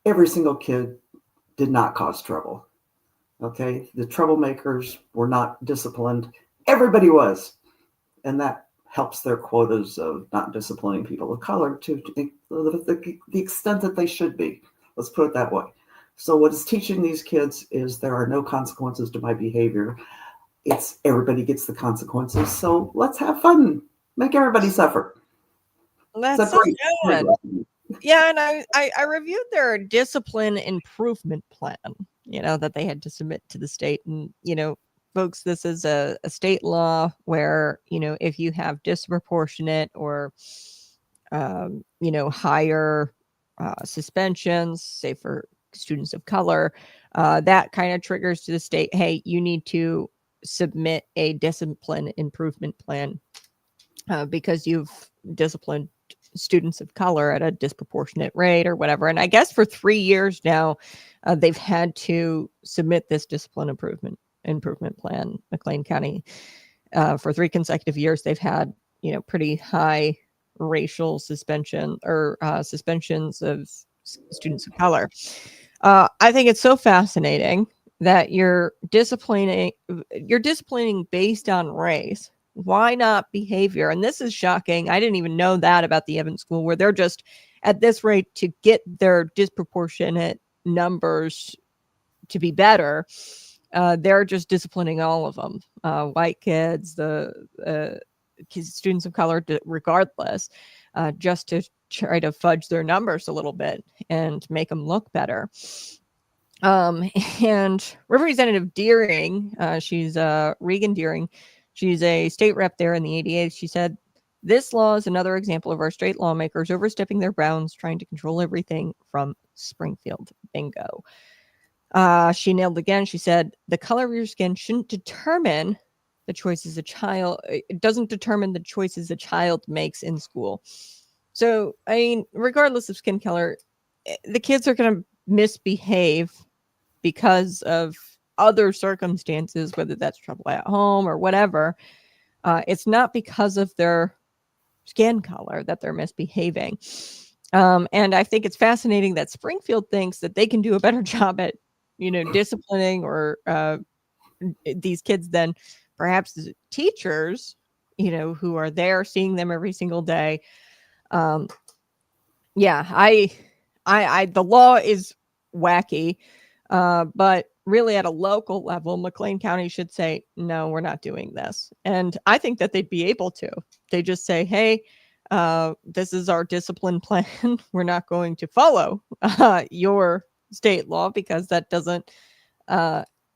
Every single kid did not cause trouble. Okay. The troublemakers were not disciplined, Everybody was. And that helps their quotas of not disciplining people of color to the extent that they should be. Let's put it that way. So what it's teaching these kids is there are no consequences to my behavior. It's everybody gets the consequences. So let's have fun. Make everybody suffer. That's so good. Yeah, and I reviewed their discipline improvement plan, that they had to submit to the state. And, folks, this is a state law where, if you have disproportionate or, higher suspensions, say for students of color, that kind of triggers to the state, hey, you need to submit a discipline improvement plan because you've disciplined students of color at a disproportionate rate or whatever. And I guess for 3 years now, they've had to submit this discipline improvement plan. McLean County, for 3 consecutive years, they've had, pretty high racial suspension or suspensions of students of color. I think it's so fascinating that you're disciplining based on race. Why not behavior? And this is shocking. I didn't even know that about the Evans School, where they're just at this rate to get their disproportionate numbers to be better. They're just disciplining all of them, white kids, the students of color, regardless, just to try to fudge their numbers a little bit and make them look better. And Representative Deering, she's Regan Deering, she's a state rep there in the 88th. She said, this law is another example of our state lawmakers overstepping their bounds, trying to control everything from Springfield. Bingo. She nailed again. She said, the color of your skin shouldn't determine the choices a child, it doesn't determine the choices a child makes in school. So, I mean, regardless of skin color, the kids are going to misbehave because of other circumstances, whether that's trouble at home or whatever. It's not because of their skin color that they're misbehaving. And I think it's fascinating that Springfield thinks that they can do a better job at, disciplining or these kids than perhaps the teachers, who are there seeing them every single day. Yeah, the law is wacky. But really at a local level, McLean County should say, no, we're not doing this. And I think that they'd be able to. They just say, hey, this is our discipline plan. We're not going to follow your state law because that doesn't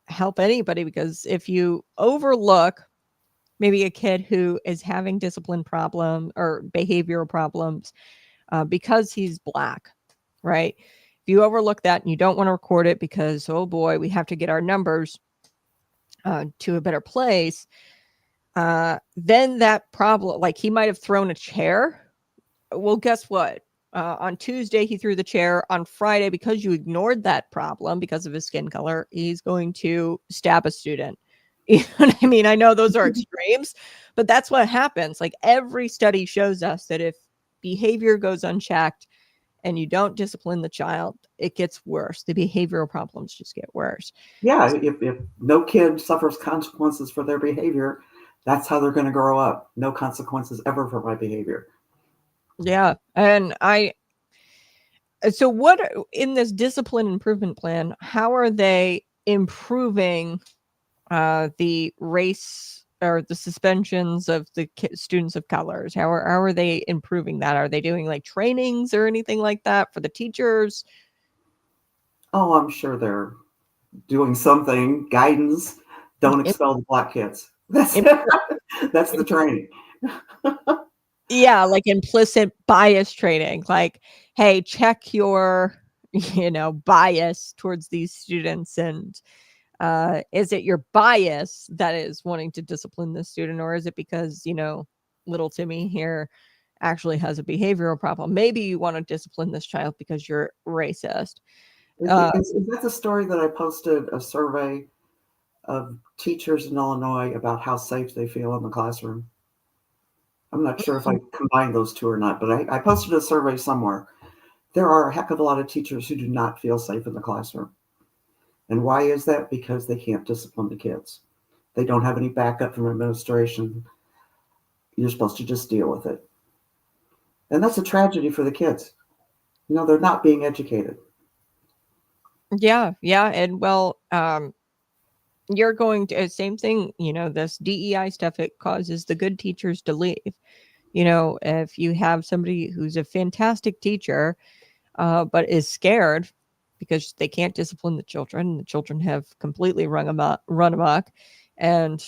help anybody. Because if you overlook maybe a kid who is having discipline problem or behavioral problems because he's Black, right? If you overlook that and you don't want to record it because, oh boy, we have to get our numbers to a better place, then that problem, like he might have thrown a chair. Well, guess what? On Tuesday, he threw the chair. On Friday, because you ignored that problem because of his skin color, he's going to stab a student. You know what I mean? I know those are extremes, but that's what happens. Like every study shows us that if behavior goes unchecked, and you don't discipline the child, it gets worse. The behavioral problems just get worse. Yeah, if no kid suffers consequences for their behavior, that's how they're going to grow up. No consequences ever for my behavior. Yeah, and so what in this discipline improvement plan, how are they improving the race or the suspensions of the students of colors? How are they improving that? Are they doing like trainings or anything like that for the teachers? Oh, I'm sure they're doing something. Guidance. Don't expel the Black kids. That's the training. Yeah, like implicit bias training. Like, hey, check your, bias towards these students, and is it your bias that is wanting to discipline the student, or is it because, little Timmy here actually has a behavioral problem? Maybe you want to discipline this child because you're racist. Is that the story that I posted a survey of teachers in Illinois about how safe they feel in the classroom? I'm not sure if I combined those two or not, but I posted a survey somewhere. There are a heck of a lot of teachers who do not feel safe in the classroom. And why is that? Because they can't discipline the kids. They don't have any backup from administration. You're supposed to just deal with it. And that's a tragedy for the kids. You know, they're not being educated. Yeah, yeah. And well, you're going to same thing, you know, this DEI stuff, it causes the good teachers to leave. You know, if you have somebody who's a fantastic teacher, but is scared because they can't discipline the children have completely run amok, and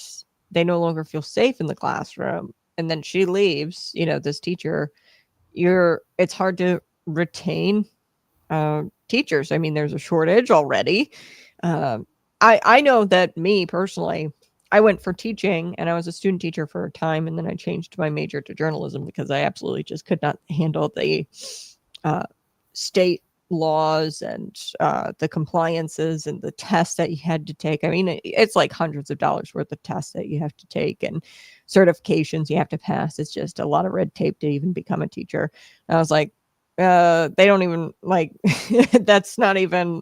they no longer feel safe in the classroom. And then she leaves, you know, this teacher, it's hard to retain teachers. I mean, there's a shortage already. I know that me personally, I went for teaching and I was a student teacher for a time, and then I changed my major to journalism because I absolutely just could not handle the state laws and the compliances and the tests that you had to take. I mean, it's like hundreds of dollars worth of tests that you have to take and certifications you have to pass. It's just a lot of red tape to even become a teacher. And I was like, they don't even like, that's not even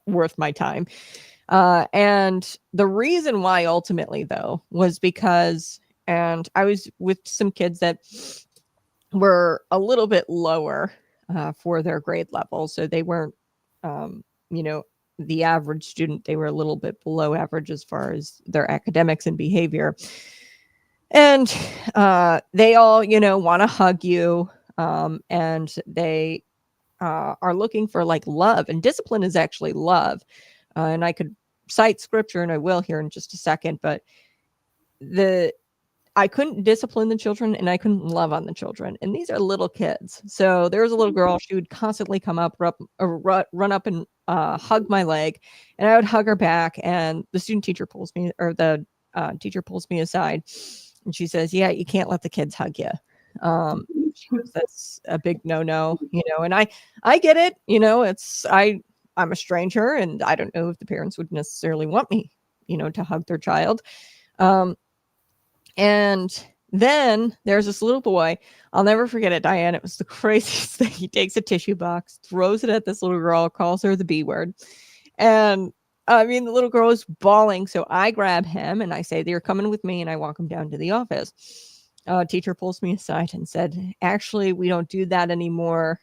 worth my time. And the reason why ultimately though was because, and I was with some kids that were a little bit lower for their grade level. So they weren't, you know, the average student. They were a little bit below average as far as their academics and behavior. And they all, you know, want to hug you. And they are looking for like love, and discipline is actually love. And I could cite scripture, and I will here in just a second, but I couldn't discipline the children and I couldn't love on the children. And these are little kids. So there was a little girl, she would constantly come up, run up and hug my leg, and I would hug her back. And the teacher pulls me aside, and she says, "Yeah, you can't let the kids hug you." That's a big no-no, you know, and I get it, you know, I'm a stranger and I don't know if the parents would necessarily want me, you know, to hug their child. And then there's this little boy, I'll never forget it, Diane. It was the craziest thing. He takes a tissue box, throws it at this little girl, calls her the B word. And I mean, the little girl is bawling. So I grab him and I say, "You're coming with me." And I walk him down to the office. Teacher pulls me aside and said, "Actually, we don't do that anymore."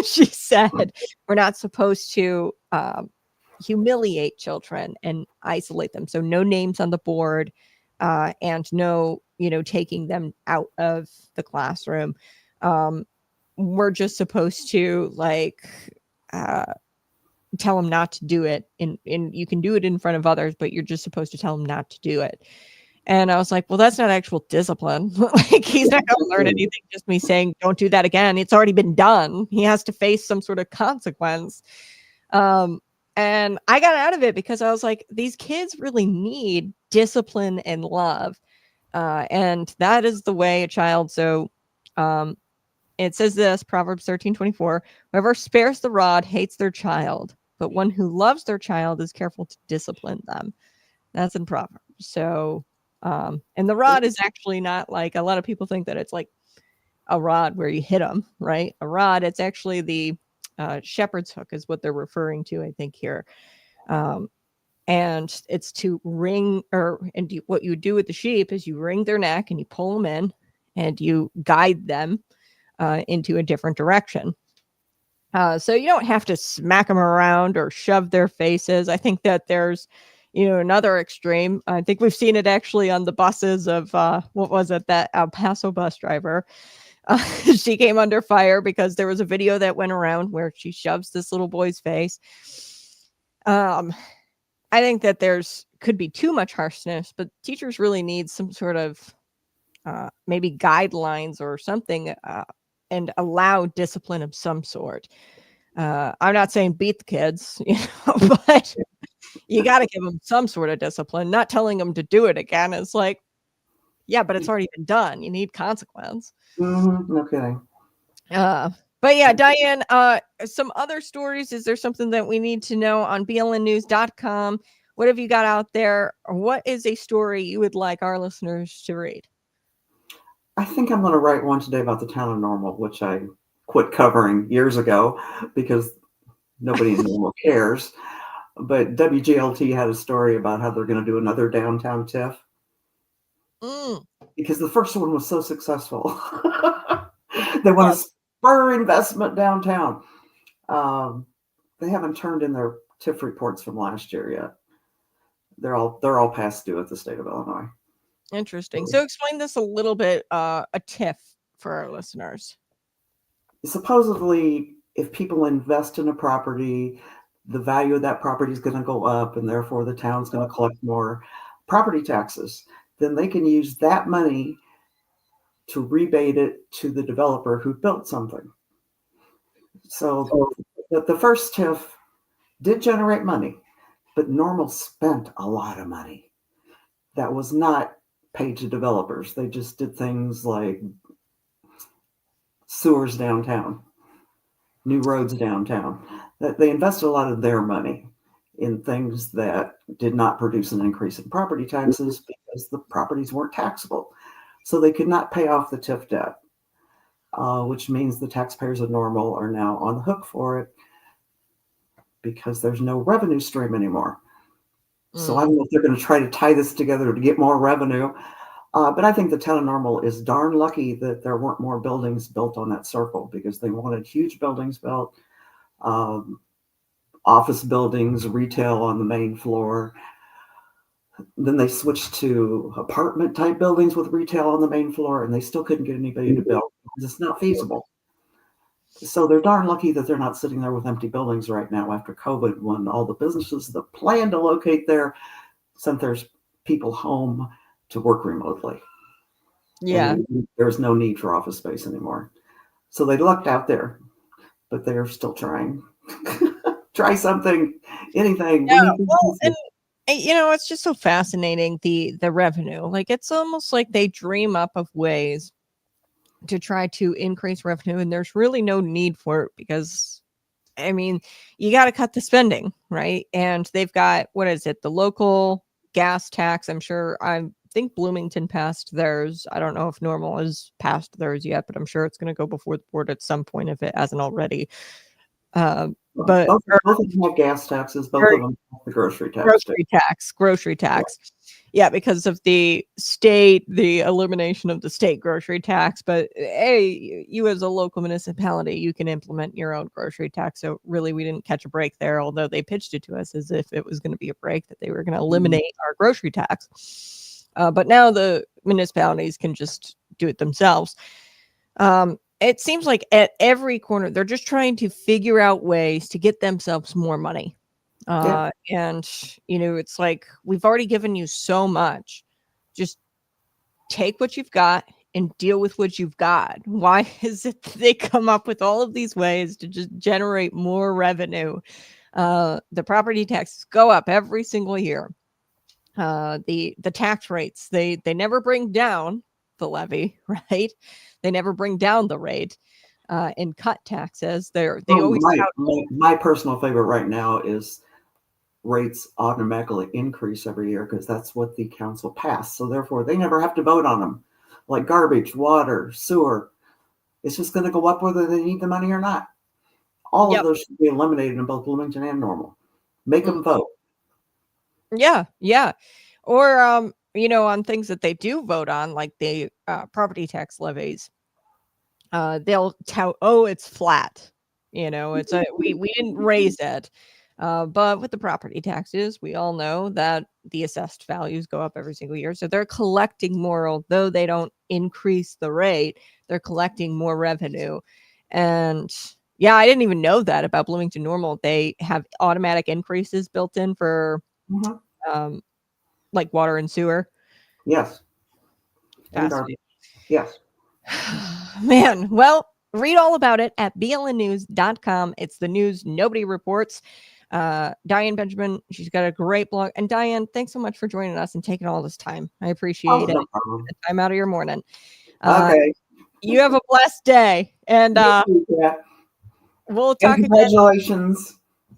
She said, "We're not supposed to humiliate children and isolate them. So no names on the board, and no, you know, taking them out of the classroom. We're just supposed to like tell them not to do it. And you can do it in front of others, but you're just supposed to tell them not to do it." And I was like, "Well, that's not actual discipline." Like, he's not going to learn anything just me saying, "Don't do that again." It's already been done. He has to face some sort of consequence. And I got out of it because I was like, these kids really need discipline and love. And that is the way a child. So it says this, Proverbs 13:24, "Whoever spares the rod hates their child, but one who loves their child is careful to discipline them." That's in Proverbs. So, and the rod is actually not like, a lot of people think that it's like a rod where you hit them, right? A rod, it's actually the shepherd's hook is what they're referring to, I think, here. And it's to ring, what you do with the sheep is you wring their neck and you pull them in and you guide them into a different direction. So you don't have to smack them around or shove their faces. I think that there's, you know, another extreme. I think we've seen it actually on the buses of, what was it, that El Paso bus driver. She came under fire because there was a video that went around where she shoves this little boy's face. I think that could be too much harshness, but teachers really need some sort of maybe guidelines or something, and allow discipline of some sort. I'm not saying beat the kids, you know, but you got to give them some sort of discipline. Not telling them to do it again. It's like, yeah, but it's already been done. You need consequence. No kidding. But yeah, Diane, some other stories. Is there something that we need to know on blnnews.com? What have you got out there? Or what is a story you would like our listeners to read? I think I'm going to write one today about the town of Normal, which I quit covering years ago because nobody in Normal cares. But WGLT had a story about how they're going to do another downtown TIF because the first one was so successful. They want to spur investment downtown. They haven't turned in their TIF reports from last year yet. They're all past due at the state of Illinois. Interesting. So explain this a little bit, a TIF for our listeners. Supposedly, if people invest in a property, the value of that property is going to go up, and therefore the town's going to collect more property taxes. Then they can use that money to rebate it to the developer who built something. So the first TIF did generate money, but Normal spent a lot of money. That was not paid to developers. They just did things like sewers downtown, new roads downtown. That they invested a lot of their money in things that did not produce an increase in property taxes because the properties weren't taxable. So they could not pay off the TIF debt, which means the taxpayers of Normal are now on the hook for it because there's no revenue stream anymore. So I don't know if they're going to try to tie this together to get more revenue. But I think the town of Normal is darn lucky that there weren't more buildings built on that circle because they wanted huge buildings built, office buildings, retail on the main floor. Then they switched to apartment type buildings with retail on the main floor, and they still couldn't get anybody to build because it's not feasible. So they're darn lucky that they're not sitting there with empty buildings right now after COVID, when all the businesses that plan to locate there sent their people home to work remotely. Yeah. And there's no need for office space anymore. So they lucked out there, but they're still trying. Try something, anything. Yeah, well, and it's just so fascinating, the revenue. Like, it's almost like they dream up of ways to try to increase revenue, and there's really no need for it because, I mean, you got to cut the spending, right? And they've got, what is it, the local gas tax. I think Bloomington passed theirs. I don't know if Normal has passed theirs yet, but I'm sure it's going to go before the board at some point if it hasn't already. But both of them have gas taxes. Both of them have the grocery tax. Grocery tax. Yeah, because of the elimination of the state grocery tax. But hey, you as a local municipality, you can implement your own grocery tax. So really, we didn't catch a break there, although they pitched it to us as if it was going to be a break, that they were going to eliminate our grocery tax. But now the municipalities can just do it themselves. It seems like at every corner, they're just trying to figure out ways to get themselves more money. And, it's like, we've already given you so much. Just take what you've got and deal with what you've got. Why is it that they come up with all of these ways to just generate more revenue? The property taxes go up every single year. The tax rates, they never bring down the levy, right? They never bring down the rate and cut taxes. They always my personal favorite right now is rates automatically increase every year because that's what the council passed. So therefore, they never have to vote on them. Like garbage, water, sewer, it's just going to go up whether they need the money or not. All of those should be eliminated in both Bloomington and Normal. Make them vote. Yeah. Or on things that they do vote on, like the property tax levies, they'll tout, it's flat. It's we didn't raise it. But with the property taxes, we all know that the assessed values go up every single year. So they're collecting more, although they don't increase the rate, they're collecting more revenue. And yeah, I didn't even know that about Bloomington Normal. They have automatic increases built in for like water and sewer. Yes. And garbage. Yes. Man, well, read all about it at blnnews.com. It's the news nobody reports. Diane Benjamin, she's got a great blog. And Diane, thanks so much for joining us and taking all this time. I appreciate it. No problem. The time out of your morning. Okay. You have a blessed day. And we'll talk again. Congratulations.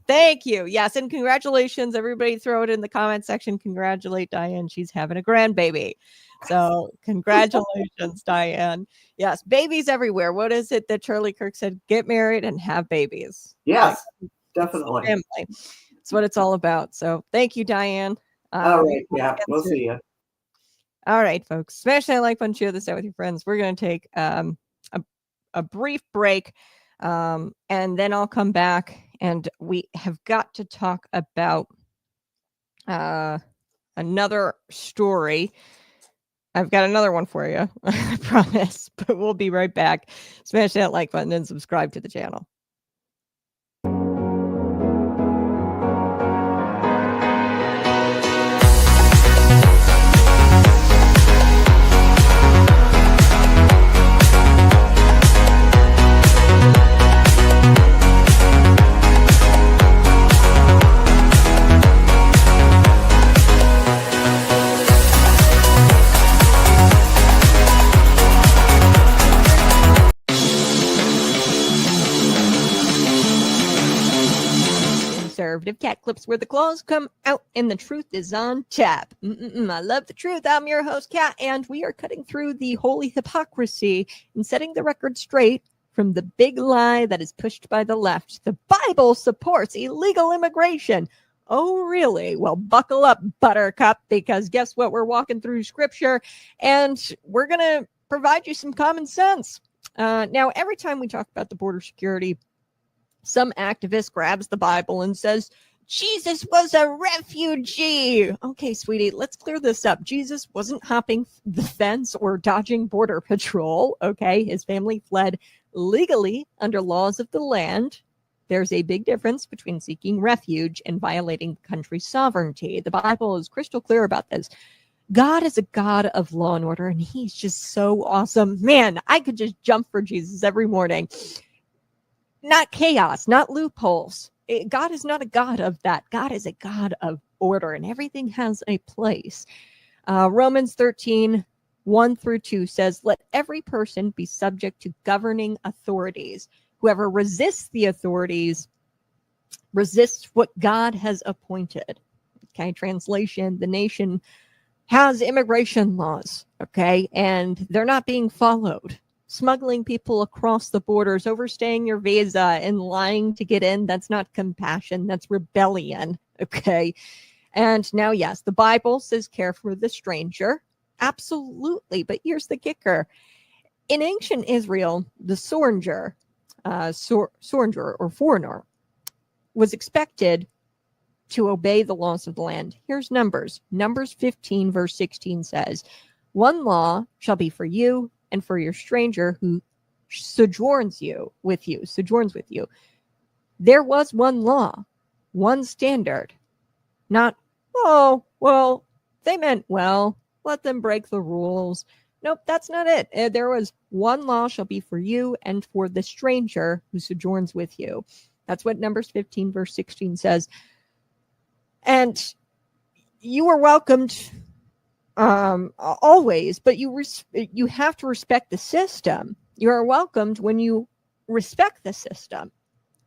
Thank you. Yes, and congratulations. Everybody throw it in the comment section. Congratulate Diane. She's having a grandbaby. So congratulations, Diane. Yes, babies everywhere. What is it that Charlie Kirk said? Get married and have babies. Yes, definitely. Family. That's what it's all about. So thank you, Diane. All right. Yeah. get We'll to- see you. All right, folks. Smash that like button, share this out with your friends. We're going to take a brief break, and then I'll come back, and we have got to talk about another story. I've got another one for you, I promise, but we'll be right back. Smash that like button and subscribe to the channel. Conservative cat clips where the claws come out and the truth is on tap. I love the truth. I'm your host, Kat, and we are cutting through the holy hypocrisy and setting the record straight from the big lie that is pushed by the left. The Bible supports illegal immigration. Oh, really? Well, buckle up, Buttercup, because guess what? We're walking through scripture and we're going to provide you some common sense. Now, every time we talk about the border security, some activist grabs the Bible and says, Jesus was a refugee. Okay, sweetie, let's clear this up. Jesus wasn't hopping the fence or dodging border patrol. Okay, his family fled legally under laws of the land. There's a big difference between seeking refuge and violating the country's sovereignty. The Bible is crystal clear about this. God is a God of law and order, and he's just so awesome. Man, I could just jump for Jesus every morning. Not chaos, not loopholes. God is not a God of that. God is a God of order, and everything has a place. Romans 13, 1-2 says, let every person be subject to governing authorities. Whoever resists the authorities resists what God has appointed. Okay, translation, the nation has immigration laws, okay, and they're not being followed. Smuggling people across the borders, overstaying your visa and lying to get in, that's not compassion, that's rebellion, okay? And now, yes, the Bible says care for the stranger. Absolutely, but here's the kicker. In ancient Israel, the sojourner or foreigner was expected to obey the laws of the land. Here's Numbers. Numbers 15, verse 16 says, one law shall be for you and for your stranger who sojourns with you. There was one law, one standard. Not, oh, well, they meant well, let them break the rules. Nope, that's not it. There was one law shall be for you and for the stranger who sojourns with you. That's what Numbers 15, verse 16 says. And you are welcomed always, but you have to respect the system. You are welcomed when you respect the system.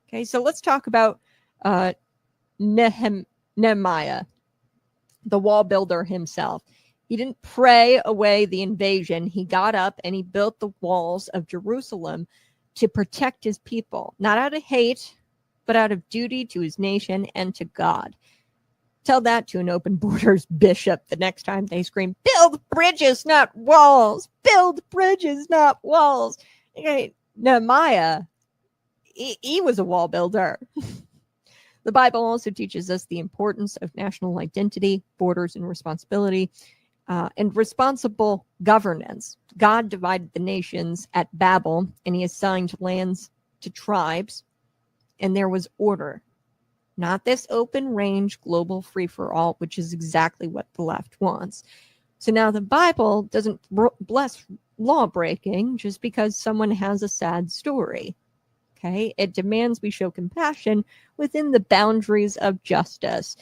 Okay, so let's talk about Nehemiah, the wall builder himself. He didn't pray away the invasion. He got up and he built the walls of Jerusalem to protect his people, not out of hate, but out of duty to his nation and to God. Tell that to an open borders bishop the next time they scream, build bridges, not walls. Build bridges, not walls. Okay, Nehemiah, he was a wall builder. The Bible also teaches us the importance of national identity, borders, and responsibility, and responsible governance. God divided the nations at Babel, and he assigned lands to tribes, and there was order. Not this open range global free-for-all, which is exactly what the left wants. So now the Bible doesn't bless law breaking just because someone has a sad story. Okay, it demands we show compassion within the boundaries of justice,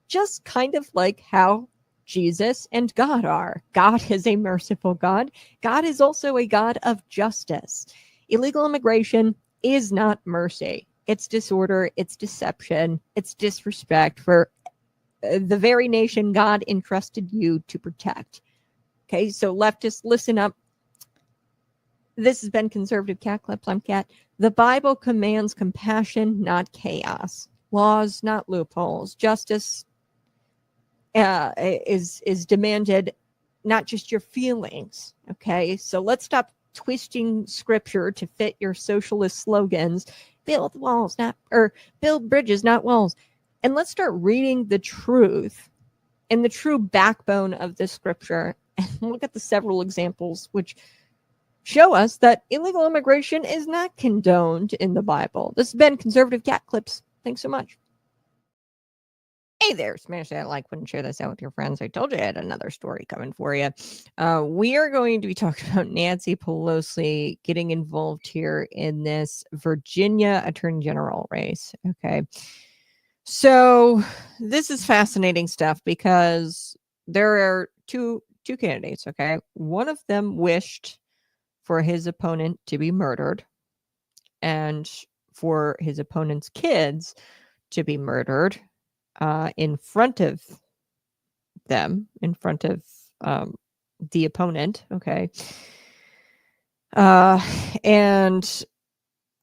just kind of like how Jesus and God are. God is a merciful God. God is also a God of justice. Illegal immigration is not mercy. It's disorder, it's deception, it's disrespect for the very nation God entrusted you to protect. Okay, so leftists, listen up. This has been Conservative Cat Clips. I'm Cat. The Bible commands compassion, not chaos. Laws, not loopholes. Justice is demanded, not just your feelings. Okay, so let's stop twisting scripture to fit your socialist slogans. Build walls, not or build bridges, not walls. And let's start reading the truth and the true backbone of the scripture. And look at the several examples which show us that illegal immigration is not condoned in the Bible. This has been Conservative Cat Clips. Thanks so much. Hey there, smash that like button, share this out with your friends. I told you I had another story coming for you. We are going to be talking about Nancy Pelosi getting involved here in this Virginia Attorney General race. Okay. So this is fascinating stuff because there are two candidates. Okay. One of them wished for his opponent to be murdered and for his opponent's kids to be murdered in front of them, in front of the opponent. Okay. And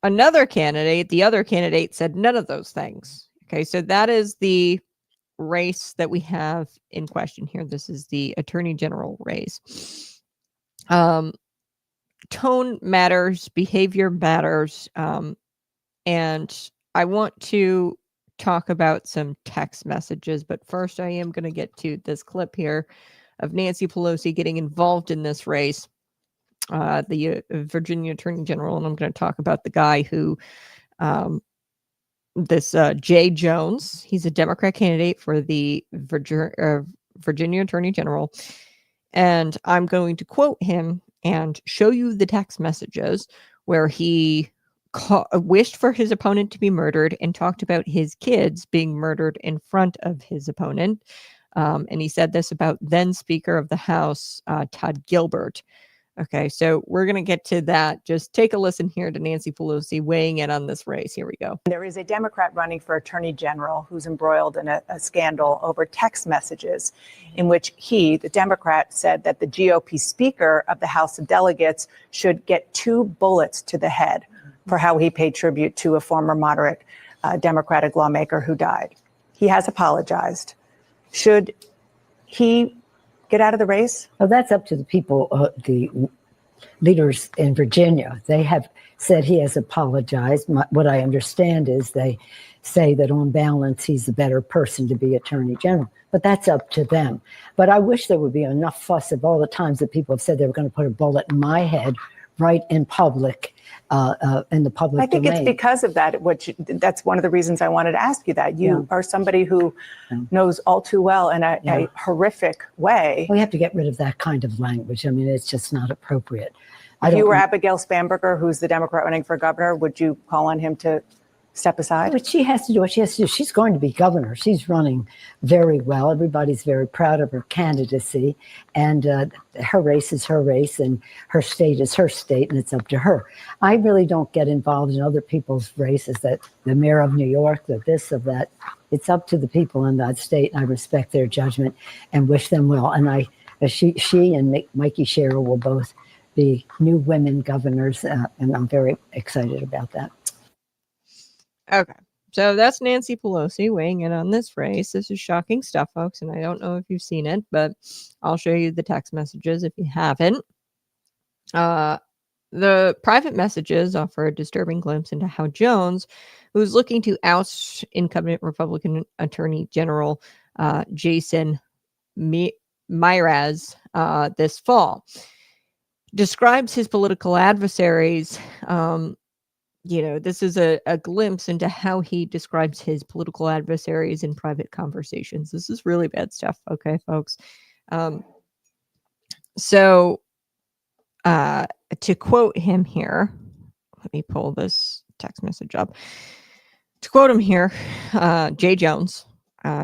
another candidate, the other candidate said none of those things. Okay. So that is the race that we have in question here. This is the Attorney General race. Tone matters, behavior matters. And I want to talk about some text messages, but first I am going to get to this clip here of Nancy Pelosi getting involved in this race, the Virginia Attorney General, and I'm going to talk about the guy who, this Jay Jones, he's a Democrat candidate for the Virginia Attorney General, and I'm going to quote him and show you the text messages where he wished for his opponent to be murdered and talked about his kids being murdered in front of his opponent. And he said this about then Speaker of the House, Todd Gilbert. Okay, so we're going to get to that. Just take a listen here to Nancy Pelosi weighing in on this race. Here we go. There is a Democrat running for Attorney General who's embroiled in a scandal over text messages in which he, the Democrat, said that the GOP Speaker of the House of Delegates should get 2 bullets to the head for how he paid tribute to a former moderate Democratic lawmaker who died. He has apologized. Should he get out of the race? Well, that's up to the people, the leaders in Virginia. They have said he has apologized. What I understand is they say that on balance, he's the better person to be Attorney General. But that's up to them. But I wish there would be enough fuss of all the times that people have said they were going to put a bullet in my head right in public, in the public I think domain. it's because of that, that's one of the reasons I wanted to ask you that. You are somebody who knows all too well in a horrific way. We have to get rid of that kind of language. I mean, it's just not appropriate. If you were Abigail Spanberger, who's the Democrat running for governor, would you call on him to step aside? But she has to do what she has to do. She's going to be governor. She's running very well. Everybody's very proud of her candidacy. And her race is her race, and her state is her state, and it's up to her. I really don't get involved in other people's races, that the mayor of New York, the this, of that. It's up to the people in that state, and I respect their judgment and wish them well. And she and Mikey Sherrill will both be new women governors, and I'm very excited about that. Okay, so that's Nancy Pelosi weighing in on this race. This is shocking stuff, folks, and I don't know if you've seen it, but I'll show you the text messages if you haven't. The private messages offer a disturbing glimpse into how Jones, who's looking to oust incumbent Republican Attorney General Jason Miraz this fall, describes his political adversaries. This is a glimpse into how he describes his political adversaries in private conversations. This is really bad stuff. Okay, folks. So to quote him here, let me pull this text message up. To quote him here, Jay Jones,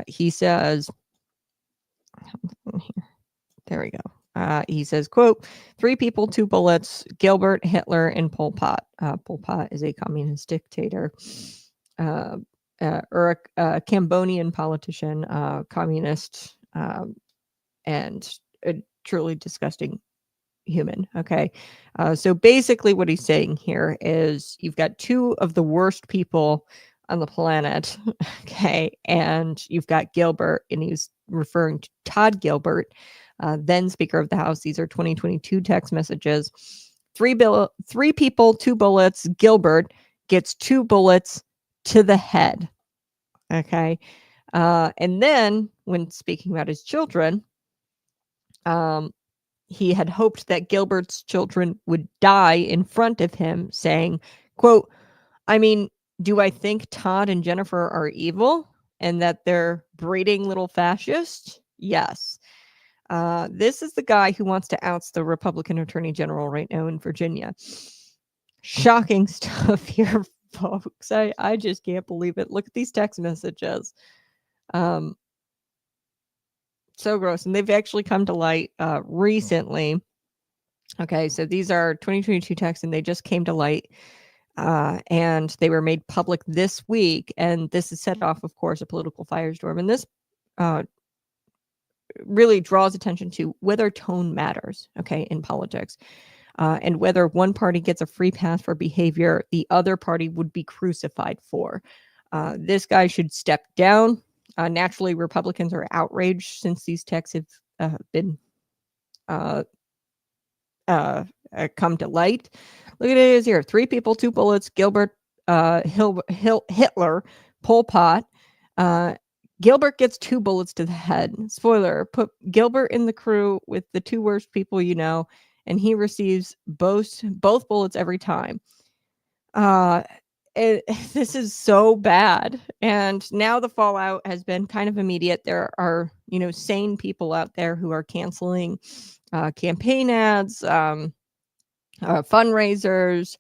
he says, there we go. He says, quote, 3 people, 2 bullets, Gilbert, Hitler, and Pol Pot. Pol Pot is a communist dictator, or a Cambodian politician, communist, and a truly disgusting human. Okay. So basically what he's saying here is you've got 2 of the worst people on the planet. Okay. And you've got Gilbert, and he's referring to Todd Gilbert, then Speaker of the House. These are 2022 text messages. Three people, 2 bullets. Gilbert gets 2 bullets to the head. Okay. And then when speaking about his children, he had hoped that Gilbert's children would die in front of him, saying, quote, I mean, do I think Todd and Jennifer are evil and that they're breeding little fascists? Yes. This is the guy who wants to oust the Republican Attorney General right now in Virginia. Shocking stuff here, folks. I just can't believe it. Look at these text messages. So gross. And they've actually come to light recently. Okay, so these are 2022 texts, and they just came to light. And they were made public this week. And this has set off, of course, a political firestorm. And this really draws attention to whether tone matters, okay, in politics. And whether one party gets a free pass for behavior the other party would be crucified for. This guy should step down. Naturally, Republicans are outraged since these texts have been come to light. Look at it is here. 3 people, 2 bullets. Gilbert, Hitler, Pol Pot. Gilbert gets 2 bullets to the head. Spoiler, put Gilbert in the crew with the 2 worst people you know, and he receives both bullets every time. This is so bad. And now the fallout has been kind of immediate. There are, sane people out there who are canceling campaign ads, fundraisers.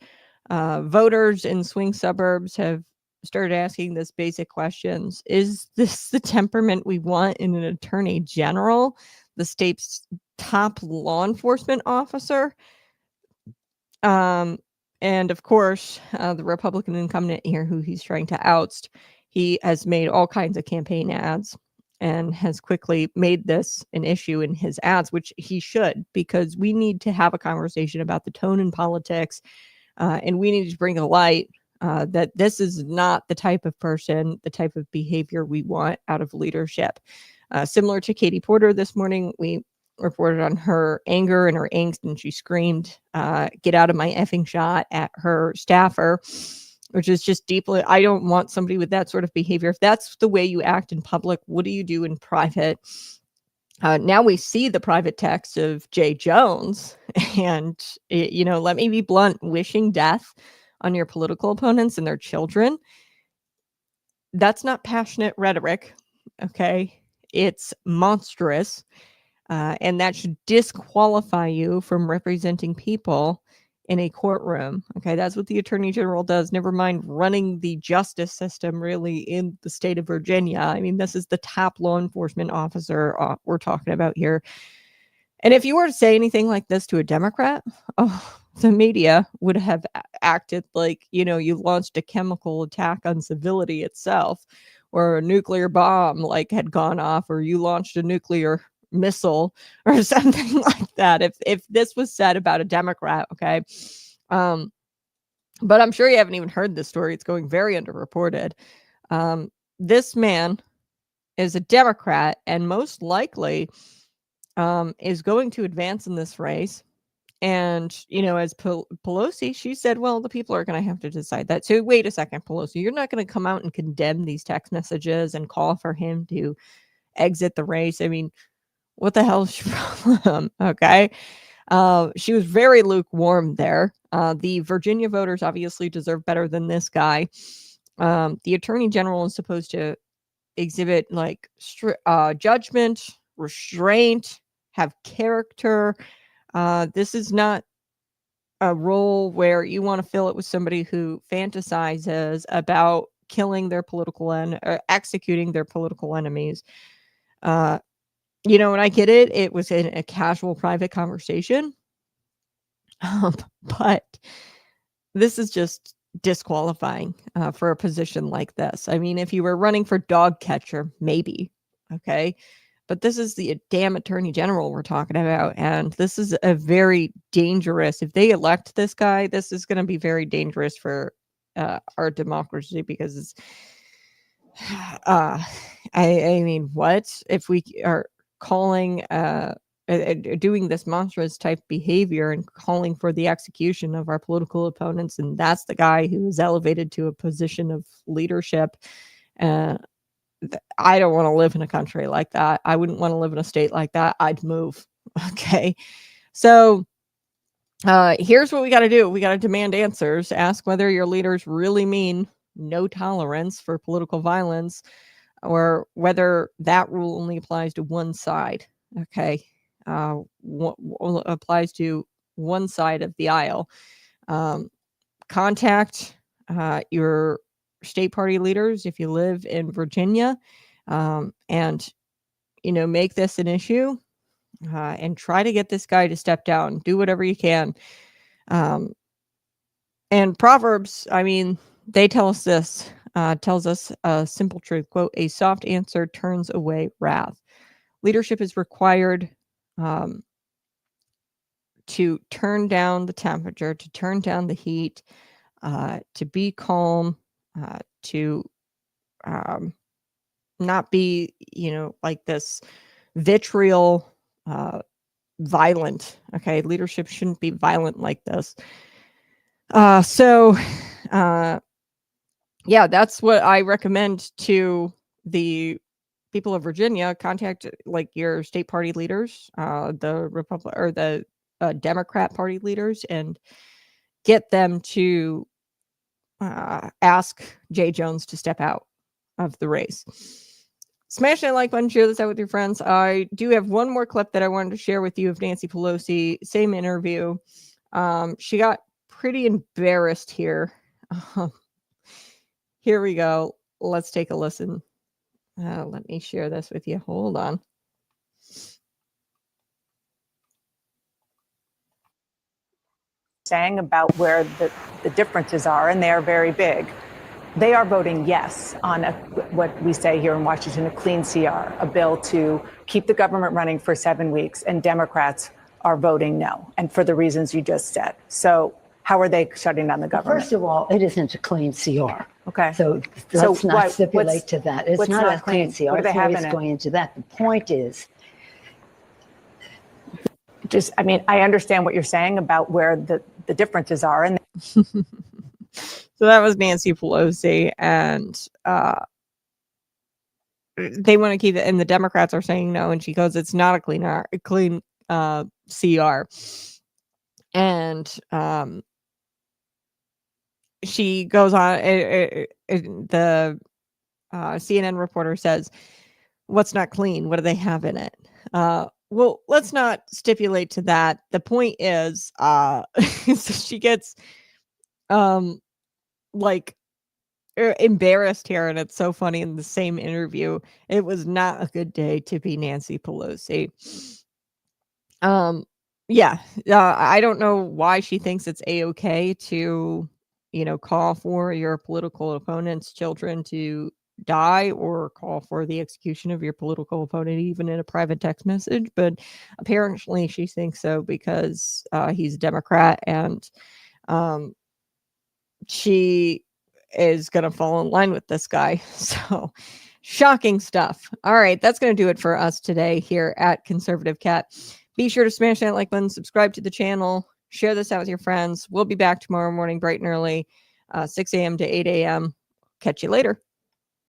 Voters in swing suburbs have started asking this basic questions. Is this the temperament we want in an attorney general, the state's top law enforcement officer? And of course, the Republican incumbent here, who he's trying to oust, he has made all kinds of campaign ads and has quickly made this an issue in his ads, which he should, because we need to have a conversation about the tone in politics. And we need to bring to light that this is not the type of person, the type of behavior we want out of leadership. Similar to Katie Porter this morning, we reported on her anger and her angst, and she screamed, get out of my effing shot at her staffer, which is just deeply, I don't want somebody with that sort of behavior. If that's the way you act in public, what do you do in private? Now we see the private text of Jay Jones, and, let me be blunt, wishing death on your political opponents and their children. That's not passionate rhetoric, okay? It's monstrous. And that should disqualify you from representing people in a courtroom. Okay, that's what the Attorney General does. Never mind running the justice system really in the state of Virginia. I mean, this is the top law enforcement officer we're talking about here. And if you were to say anything like this to a Democrat, the media would have acted like, you launched a chemical attack on civility itself, or a nuclear bomb had gone off, or you launched a nuclear missile or something like that. If this was said about a Democrat, okay. But I'm sure you haven't even heard this story. It's going very underreported. This man is a Democrat and most likely is going to advance in this race. And, as Pelosi, she said, well, the people are going to have to decide that. So wait a second, Pelosi, you're not going to come out and condemn these text messages and call for him to exit the race. I mean, what the hell is your problem? Okay. She was very lukewarm there. The Virginia voters obviously deserve better than this guy. The Attorney General is supposed to exhibit judgment, restraint, have character. This is not a role where you want to fill it with somebody who fantasizes about killing their political or executing their political enemies. And I get it. It was in a casual private conversation. But this is just disqualifying for a position like this. I mean, if you were running for dog catcher, maybe. Okay. But this is the damn Attorney General we're talking about. And this is a very dangerous, if they elect this guy, this is going to be very dangerous for our democracy, because it's I mean, what if we are calling doing this monstrous type behavior and calling for the execution of our political opponents, and that's the guy who is elevated to a position of leadership? I don't want to live in a country like that. I wouldn't want to live in a state like that. I'd move. Okay. So here's what we got to do. We got to demand answers. Ask whether your leaders really mean no tolerance for political violence, or whether that rule only applies to one side. Okay. Applies to one side of the aisle. Contact your state party leaders if you live in Virginia, and make this an issue, and try to get this guy to step down. Do whatever you can. And Proverbs, I mean, they tell us this, tells us a simple truth, quote, "A soft answer turns away wrath." Leadership is required to turn down the temperature, to turn down the heat, to be calm, to not be, like this vitriol, violent. Okay. Leadership shouldn't be violent like this. Yeah, that's what I recommend to the people of Virginia. Contact like your state party leaders, the Republic or the Democrat party leaders, and get them to ask Jay Jones to step out of the race. Smash that like button, share this out with your friends. I do have one more clip that I wanted to share with you of Nancy Pelosi. Same interview. She got pretty embarrassed here. Here we go. Let's take a listen. Let me share this with you. Hold on. Saying about where the differences are, and they are very big. They are voting yes on what we say here in Washington, a clean CR, a bill to keep the government running for 7 weeks, and Democrats are voting no, and for the reasons you just said. So how are they shutting down the government? First of all, it isn't a clean CR. Okay. So let's not stipulate to that. It's not a clean CR. What do they have in it? Going into that. The point is, I mean, I understand what you're saying about where the differences are. And so that was Nancy Pelosi, and they want to keep it, and the Democrats are saying no, and she goes, "It's not a clean CR." And she goes on. The CNN reporter says, "What's not clean? What do they have in it?" Well, let's not stipulate to that. The point is, so she gets like embarrassed here, and it's so funny. In the same interview, it was not a good day to be Nancy Pelosi. Yeah, I don't know why she thinks it's a-okay to, call for your political opponent's children to die, or call for the execution of your political opponent, even in a private text message. But apparently she thinks so because he's a Democrat, and she is going to fall in line with this guy. So shocking stuff. All right, that's going to do it for us today here at Conservative Cat. Be sure to smash that like button, subscribe to the channel, share this out with your friends. We'll be back tomorrow morning bright and early, 6 a.m. to 8 a.m. Catch you later.